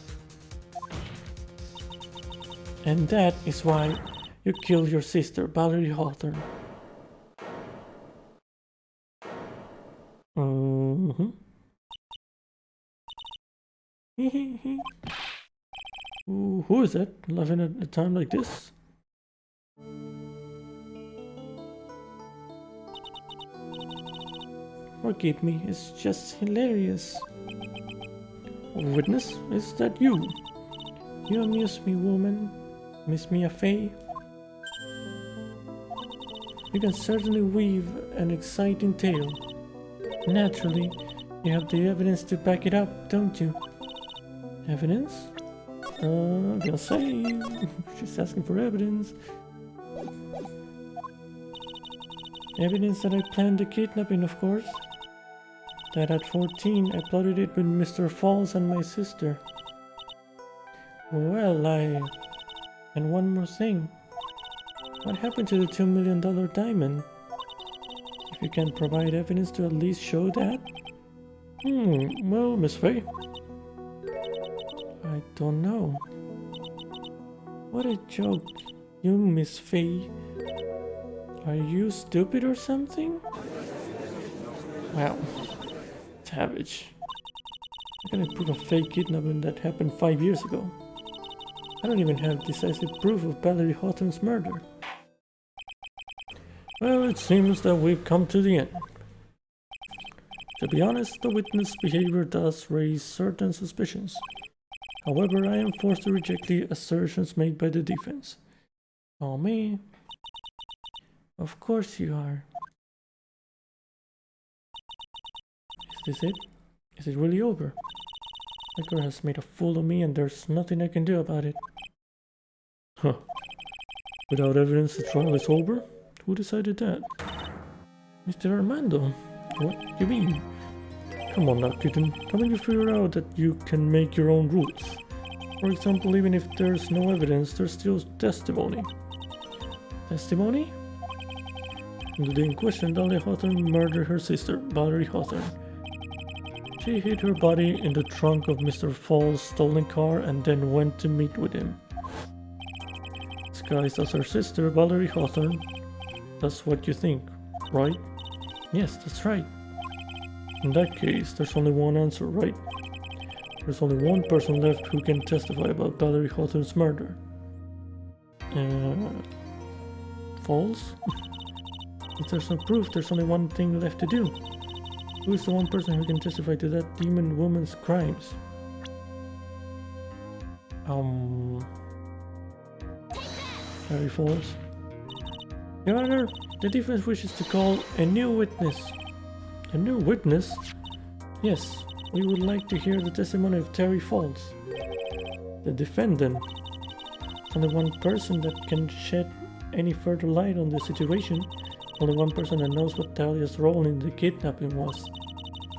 And that is why you killed your sister, Valerie Hawthorne. Who is that laughing at a time like this? Forgive me, it's just hilarious. Witness, is that you? You amuse me, woman. Miss me a Faye. You can certainly weave an exciting tale. Naturally, you have the evidence to back it up, don't you? Evidence? I'm gonna say she's asking for evidence. Evidence that I planned the kidnapping, of course. That at 14 I plotted it with Mr. Falls and my sister. Well, and one more thing. What happened to the $2 million diamond? If you can provide evidence to at least show that? Well, Miss Faye. I don't know. What a joke. You, Miss Faye. Are you stupid or something? Wow. Savage. I can prove a fake kidnapping that happened 5 years ago. I don't even have decisive proof of Valerie Hawthorne's murder. Well, it seems that we've come to the end. To be honest, the witness' behavior does raise certain suspicions. However, I am forced to reject the assertions made by the defense. Oh, me? Of course you are. Is this it? Is it really over? That girl has made a fool of me and there's nothing I can do about it. Huh. Without evidence, the trial is over? Who decided that? Mr. Armando? What do you mean? Come on now, kitten. Haven't you figured out that you can make your own rules? For example, even if there's no evidence, there's still testimony. Testimony? In the day in question, Dahlia Hawthorne murdered her sister, Valerie Hawthorne. She hid her body in the trunk of Mr. Fall's stolen car and then went to meet with him. Disguised as her sister, Valerie Hawthorne. That's what you think, right? Yes, that's right. In that case, there's only one answer, right? There's only one person left who can testify about Valerie Hawthorne's murder. False? If there's no proof, there's only one thing left to do. Who is the one person who can testify to that demon woman's crimes? Very false. Your Honor, the defense wishes to call a new witness. A new witness? Yes, we would like to hear the testimony of Terry Falls. The defendant. Only one person that can shed any further light on the situation. Only one person that knows what Dahlia's role in the kidnapping was.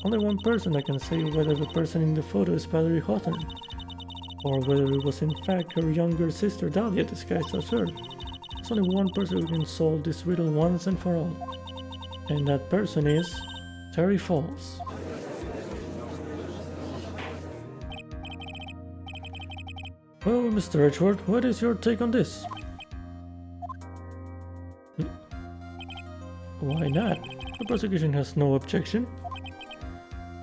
Only one person that can say whether the person in the photo is Valerie Hawthorne, or whether it was in fact her younger sister Dahlia disguised as her. There's only one person who can solve this riddle once and for all. And that person is Terry Falls. Well, Mr. Edgeworth, what is your take on this? Why not? The prosecution has no objection.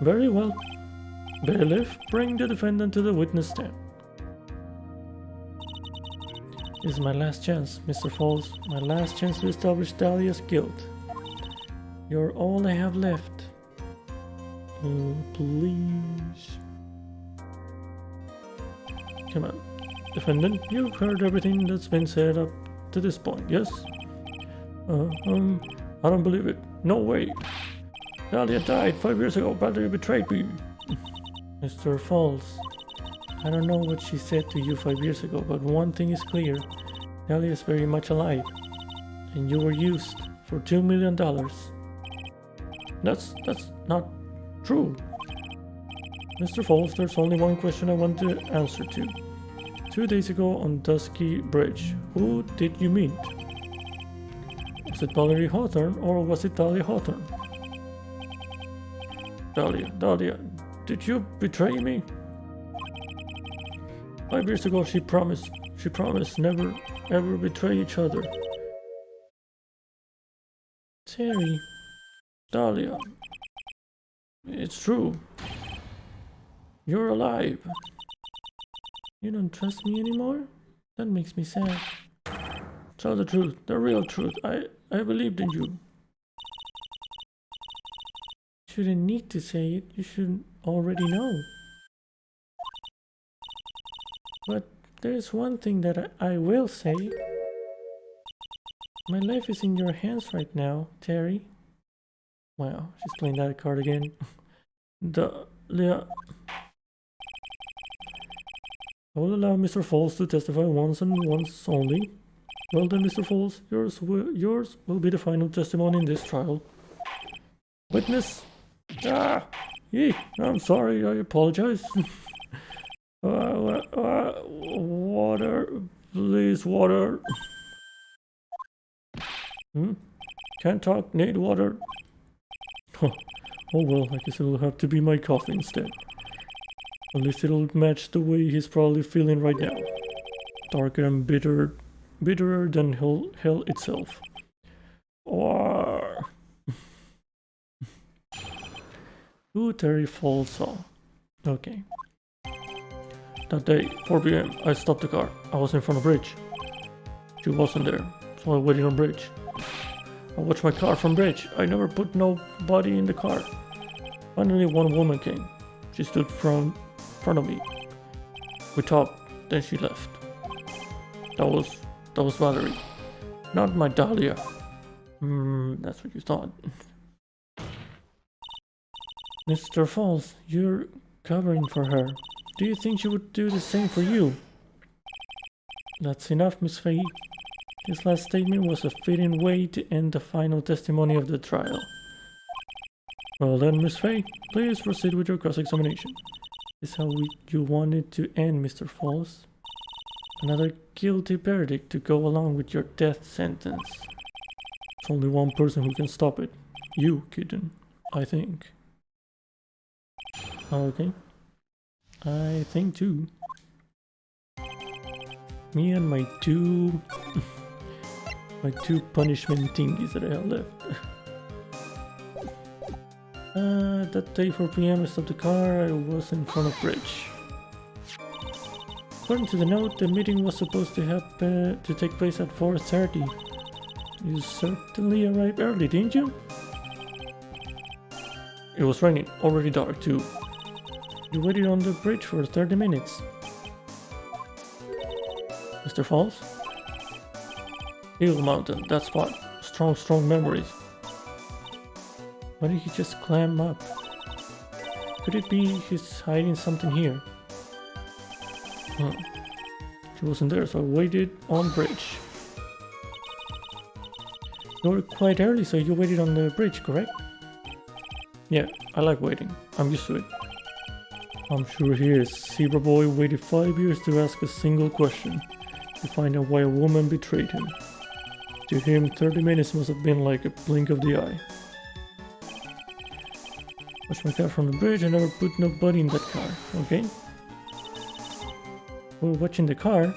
Very well. Bailiff, bring the defendant to the witness stand. This is my last chance, Mr. Falls. My last chance to establish Dahlia's guilt. You're all I have left. Please. Come on. Defendant, you've heard everything that's been said up to this point, yes? I don't believe it. No way. Dahlia died 5 years ago. Valerie betrayed me. Mr. Falls, I don't know what she said to you 5 years ago, but one thing is clear. Dahlia is very much alive. And you were used for $2 million. That's not true. Mr. Falls, there's only one question I want to answer to. 2 days ago on Dusky Bridge, who did you meet? Was it Valerie Hawthorne or was it Dahlia Hawthorne? Dahlia, did you betray me? 5 years ago she promised never ever betray each other. Terry, Dahlia, it's true. You're alive. You don't trust me anymore? That makes me sad. Tell the truth, the real truth. I believed in you. Shouldn't need to say it, you should already know. But there's one thing that I will say. My life is in your hands right now, Terry. Wow, she's playing that card again. I will allow Mr. Falls to testify once and once only. Well then, Mr. Falls, yours will be the final testimony in this trial. Witness? I'm sorry, I apologize. Water, please, water. Can't talk, need water. Oh well, I guess it'll have to be my coffee instead. At least it'll match the way he's probably feeling right now. Darker and bitterer than hell itself. Who Terry Falls saw. Okay. That day, 4 p.m., I stopped the car. I was in front of bridge. She wasn't there, so I waited on bridge. I watched my car from bridge. I never put nobody in the car. Finally, one woman came. She stood in front of me. We talked, then she left. That was Valerie. Not my Dahlia. That's what you thought. Mr. Falls, you're covering for her. Do you think she would do the same for you? That's enough, Miss Faye. This last statement was a fitting way to end the final testimony of the trial. Well then, Miss Faye, please proceed with your cross-examination. Is how you wanted to end, Mr. Falls? Another guilty verdict to go along with your death sentence. There's only one person who can stop it. You, kitten, I think. Okay. I think too. Me and my two punishment thingies that I have left. That day 4 p.m. I stopped the car. I was in front of bridge. According to the note, the meeting was supposed to take place at 4:30. You certainly arrived early, didn't you? It was raining, already dark too. You waited on the bridge for 30 minutes. Mr. Falls? Eagle Mountain, that spot. Strong memories. Why did he just climb up? Could it be he's hiding something here? She wasn't there, so I waited on bridge. You were quite early, so you waited on the bridge, correct? Yeah, I like waiting. I'm used to it. I'm sure he is. Zebra Boy waited 5 years to ask a single question, to find out why a woman betrayed him. To him, 30 minutes must have been like a blink of the eye. Watch my car from the bridge. I never put nobody in that car, okay? We were watching the car.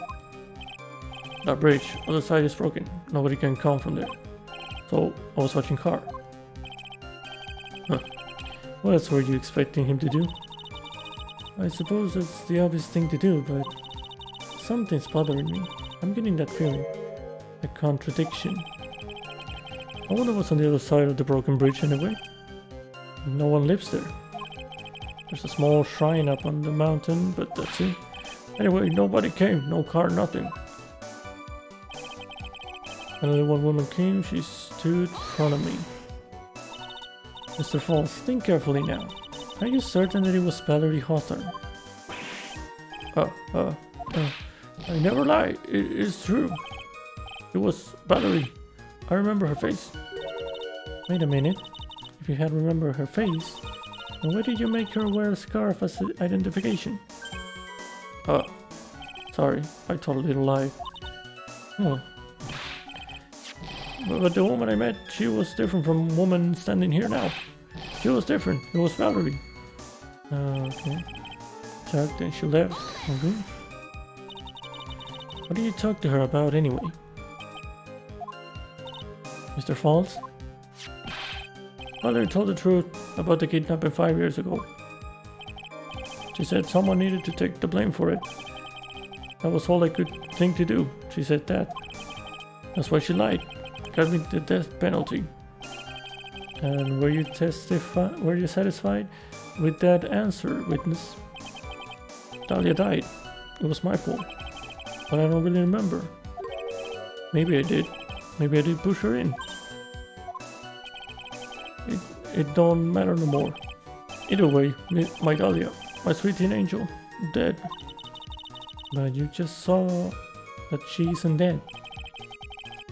That bridge, other side is broken. Nobody can come from there. So, I was watching car. What else were you expecting him to do? I suppose that's the obvious thing to do, but something's bothering me. I'm getting that feeling. A contradiction. I wonder what's on the other side of the broken bridge anyway. No one lives there. There's a small shrine up on the mountain, but that's it. Anyway, nobody came, no car, nothing. Finally one woman came, she stood in front of me. Mr. Falls, think carefully now. Are you certain that it was Valerie Hawthorne? I never lie, it is true. It was Valerie. I remember her face. Wait a minute. If you had remembered her face, then why did you make her wear a scarf as identification? Sorry, I told a little lie. But the woman I met, she was different from the woman standing here now. She was different. It was Valerie. Okay. Talked, then she left. Okay. What did you talk to her about anyway? Mr. Falls? Valerie told the truth about the kidnapping 5 years ago. She said someone needed to take the blame for it. That was all I could think to do. She said that. That's why she lied. Got me the death penalty. And were you satisfied with that answer, witness? Dahlia died. It was my fault. But I don't really remember. Maybe I did. Maybe I did push her in. It don't matter no more. Either way, my Dahlia, my sweet teen angel, dead. But you just saw that she isn't dead.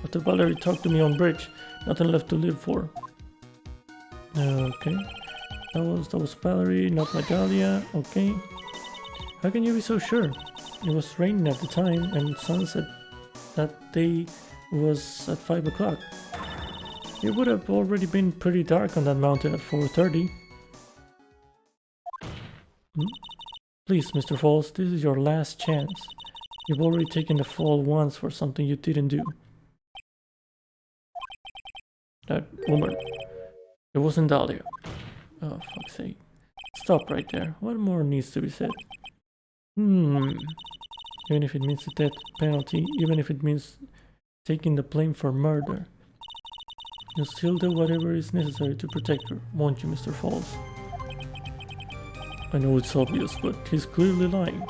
After Valerie talked to me on bridge, nothing left to live for. Okay. That was Valerie, not my Dahlia. Okay. How can you be so sure? It was raining at the time, and sunset that day was at 5 o'clock. It would have already been pretty dark on that mountain at 4:30. Please, Mr. Falls, this is your last chance. You've already taken the fall once for something you didn't do. That woman. It wasn't Dahlia. Oh, fuck's sake. Stop right there. What more needs to be said? Even if it means the death penalty, even if it means taking the blame for murder, you'll still do whatever is necessary to protect her, won't you, Mr. Falls? I know it's obvious, but he's clearly lying.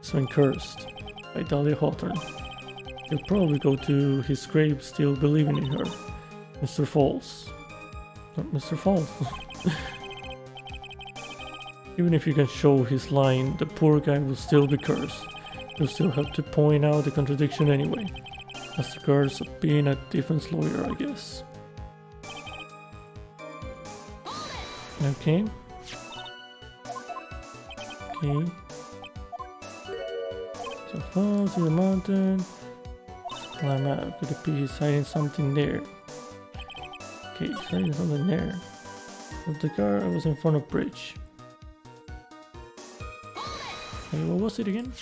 He's been cursed by Dahlia Hawthorne. He'll probably go to his grave still believing in her. Mr. Falls. Not Mr. Falls. Even if you can show his lying, the poor guy will still be cursed. You'll still have to point out the contradiction anyway. That's the curse of being a defense lawyer, I guess. Okay. Okay. So fall to the mountain. Climb out. Could it be he's hiding something there? Okay, he's hiding something there. With the car, I was in front of bridge. Okay, what was it again?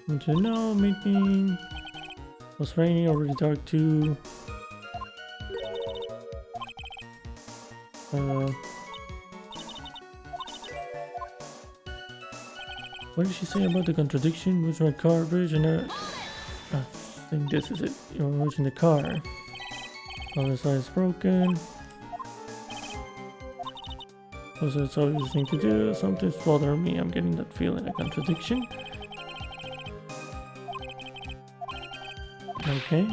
Until now, meeting. It was raining, already dark too. What did she say about the contradiction with my car bridge? And I think this is it. You're watching the car. Other side is broken. Also, it's obvious thing to do. Something's bothering me. I'm getting that feeling, a contradiction. Okay.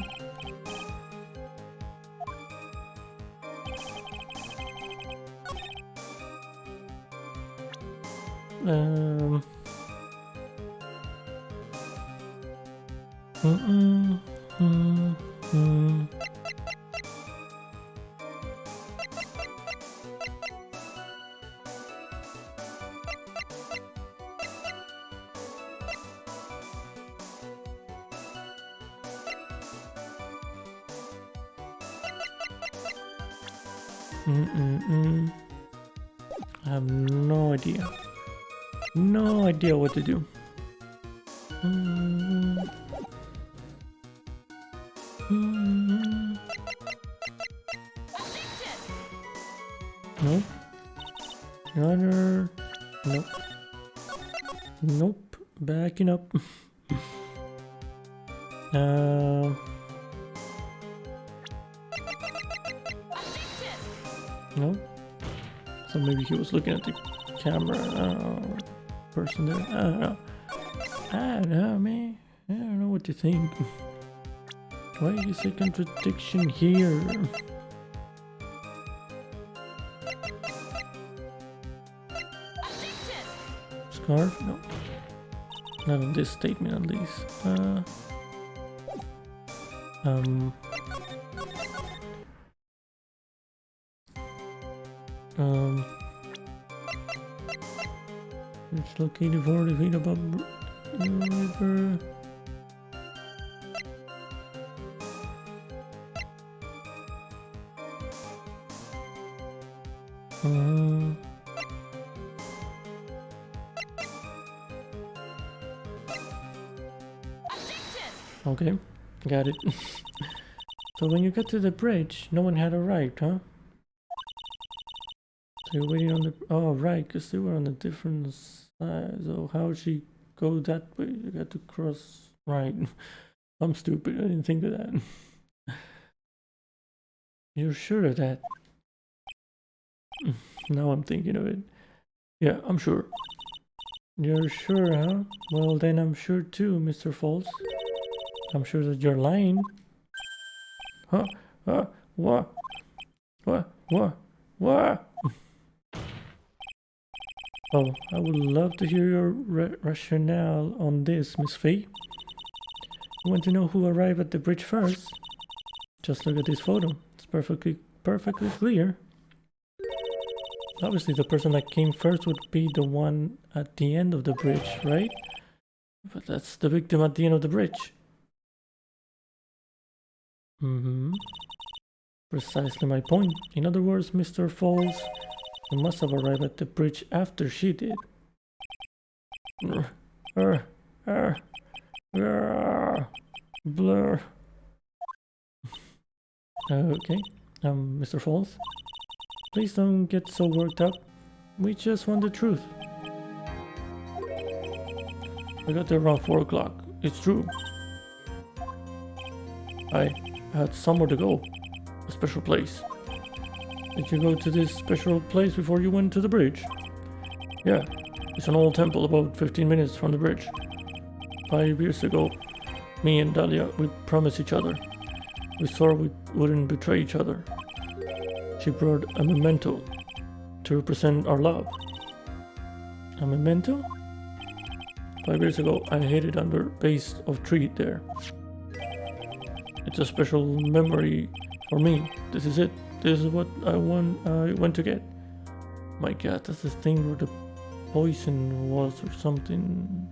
I have no idea. No idea what to do. Nope. Runner. Nope. Nope. Backing up. Nope. So maybe he was looking at the camera. Person there. I don't know. I don't know, man. I don't know what to think. Why is a contradiction here? Scarf? No. Not in this statement, at least. It's located 40 feet above the river. Okay, got it. So when you got to the bridge, no one had arrived, huh? So you're waiting on the... Oh, right, because they were on a different side. So how she go that way. You got to cross right. I'm stupid. I didn't think of that. You're sure of that? Now I'm thinking of it. Yeah, I'm sure. You're sure, huh? Well, then I'm sure too, Mr. Falls. I'm sure that you're lying. Huh? What? What? Oh, I would love to hear your rationale on this, Miss Fee. You want to know who arrived at the bridge first? Just look at this photo. It's perfectly clear. Obviously, the person that came first would be the one at the end of the bridge, right? But that's the victim at the end of the bridge. Precisely my point. In other words, Mr. Falls, you must have arrived at the bridge after she did. Blur. Okay, Mr. Falls, please don't get so worked up. We just want the truth. I got there around 4 o'clock. It's true. I had somewhere to go. A special place. Did you go to this special place before you went to the bridge? Yeah, it's an old temple about 15 minutes from the bridge. 5 years ago, me and Dahlia, we promised each other. We swore we wouldn't betray each other. She brought a memento to represent our love. A memento? 5 years ago, I hid it under base of tree there. It's a special memory for me. This is it. This is what I went to get. My god, that's the thing where the poison was or something.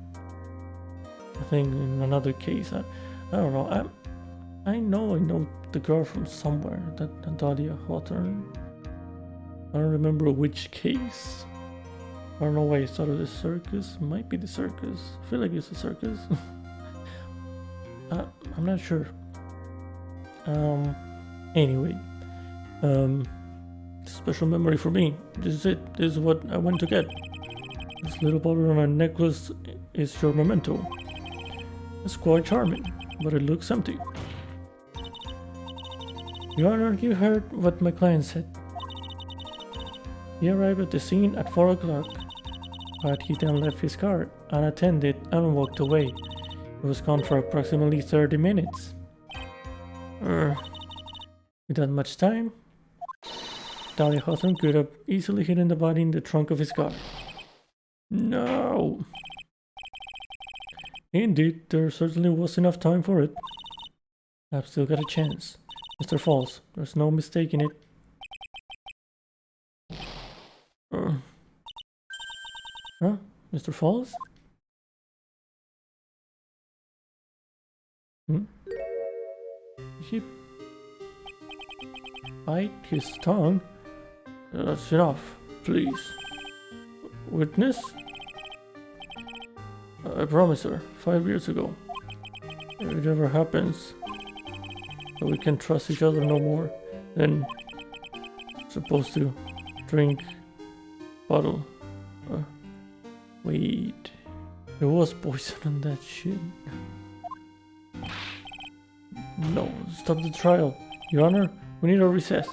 I think in another case, I don't know. I know the girl from somewhere. That Dahlia Hawthorne. I don't remember which case. I don't know why I thought of the circus. Might be the circus. I feel like it's a circus. I'm not sure. Anyway, special memory for me. This is it. This is what I went to get. This little bottle on a necklace is your memento. It's quite charming, but it looks empty. Your Honor, you heard what my client said. He arrived at the scene at 4 o'clock, but he then left his car unattended and walked away. He was gone for approximately 30 minutes. Without much time, Dahlia Hawthorne could have easily hidden the body in the trunk of his car. No! Indeed, there certainly was enough time for it. I've still got a chance. Mr. Falls, there's no mistaking it. Huh? Mr. Falls? He bite his tongue? That's enough, please. Witness? I promised her 5 years ago. If it ever happens that we can trust each other no more, then supposed to drink bottle. Wait, there was poison in that shit. No, stop the trial. Your Honor, we need a recess.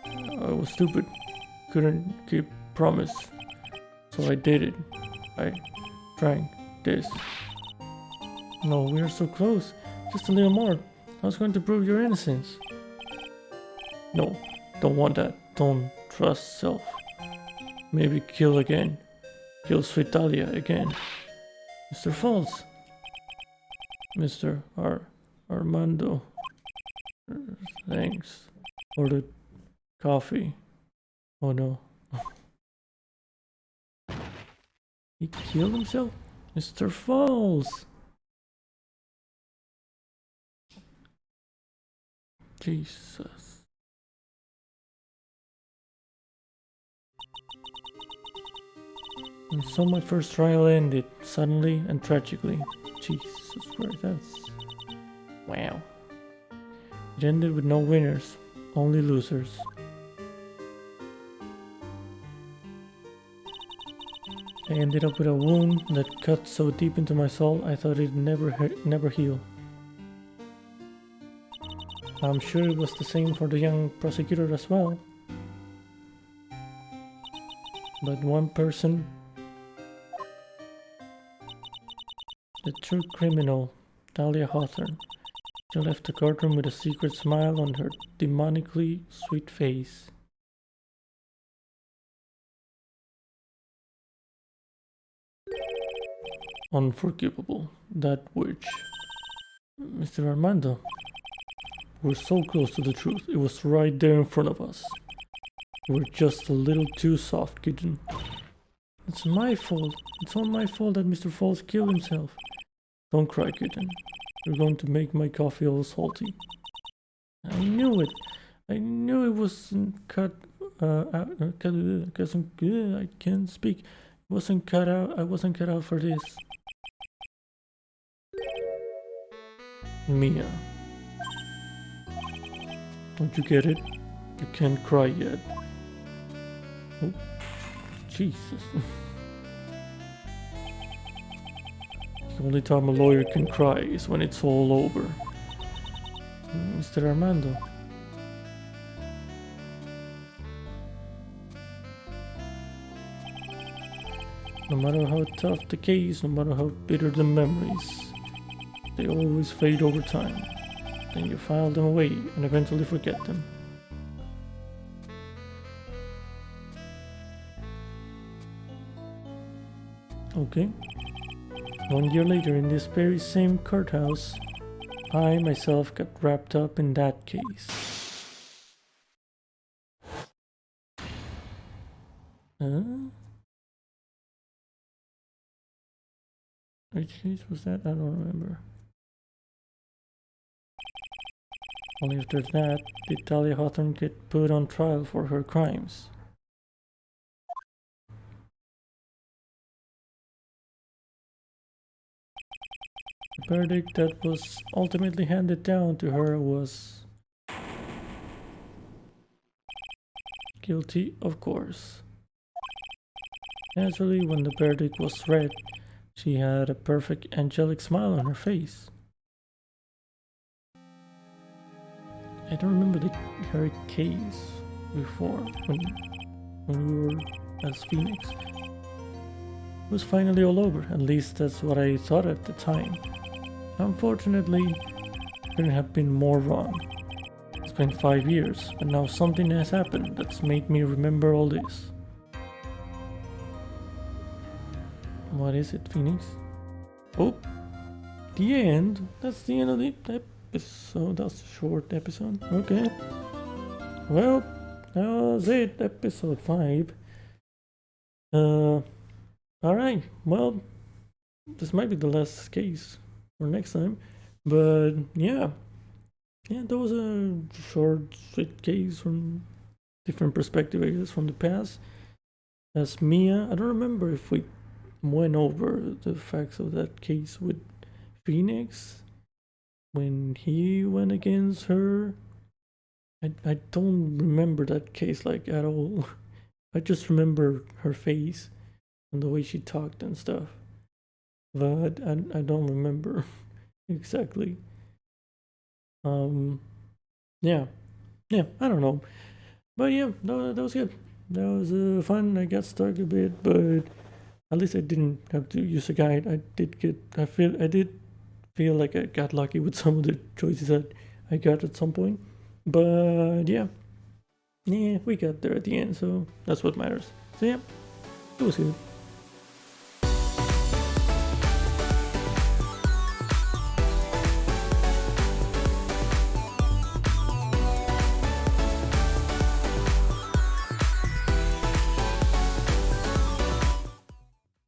I was stupid. Couldn't keep promise. So I did it. I drank this. No, we are so close. Just a little more. I was going to prove your innocence. No, don't want that. Don't trust self. Maybe kill again. Kill Sweet Dahlia again. Mr. Falls. Mr. Armando. Thanks for the coffee. Oh no. He killed himself? Mr. Falls! Jesus. And so my first trial ended, suddenly and tragically. Jesus Christ, that's... Wow. It ended with no winners, only losers. I ended up with a wound that cut so deep into my soul I thought it'd never heal. I'm sure it was the same for the young prosecutor as well. But one person, the true criminal, Dahlia Hawthorne, she left the courtroom with a secret smile on her demonically sweet face. Unforgivable, that witch. Mr. Armando, we're so close to the truth. It was right there in front of us. We're just a little too soft, kitten. It's my fault. It's all my fault that Mr. Falls killed himself. Don't cry, kitten. You're going to make my coffee all salty. I knew it. I knew it wasn't cut out. I can't speak. It wasn't cut out. I wasn't cut out for this. Mia. Don't you get it? You can't cry yet. Oh, Jesus. The only time a lawyer can cry is when it's all over. Mr. Armando. No matter how tough the case, no matter how bitter the memories, they always fade over time. Then you file them away and eventually forget them. Okay. 1 year later, in this very same courthouse, I myself got wrapped up in that case. Which case was that? I don't remember. Only after that did Dahlia Hawthorne get put on trial for her crimes. The verdict that was ultimately handed down to her was guilty, of course. Naturally, when the verdict was read, she had a perfect angelic smile on her face. I don't remember her case before, when we were as Phoenix. It was finally all over, at least that's what I thought at the time. Unfortunately, couldn't have been more wrong. It's been 5 years, but now something has happened that's made me remember all this. What is it, Phoenix? Oh, the end. That's the end of the episode. That's a short episode. Okay. Well, that was it. Episode 5. Alright. Well, this might be the last case for next time. But yeah. Yeah, that was a short, sweet case from different perspective, I guess, from the past. As Mia, I don't remember if we went over the facts of that case with Phoenix when he went against her. I don't remember that case like at all. I just remember her face and the way she talked and stuff, but I don't remember exactly. Yeah, I don't know, but yeah, no, that was good. That was fun. I got stuck a bit, but at least I didn't have to use a guide. I did feel like I got lucky with some of the choices that I got at some point. But yeah, we got there at the end, so that's what matters. So yeah, it was good.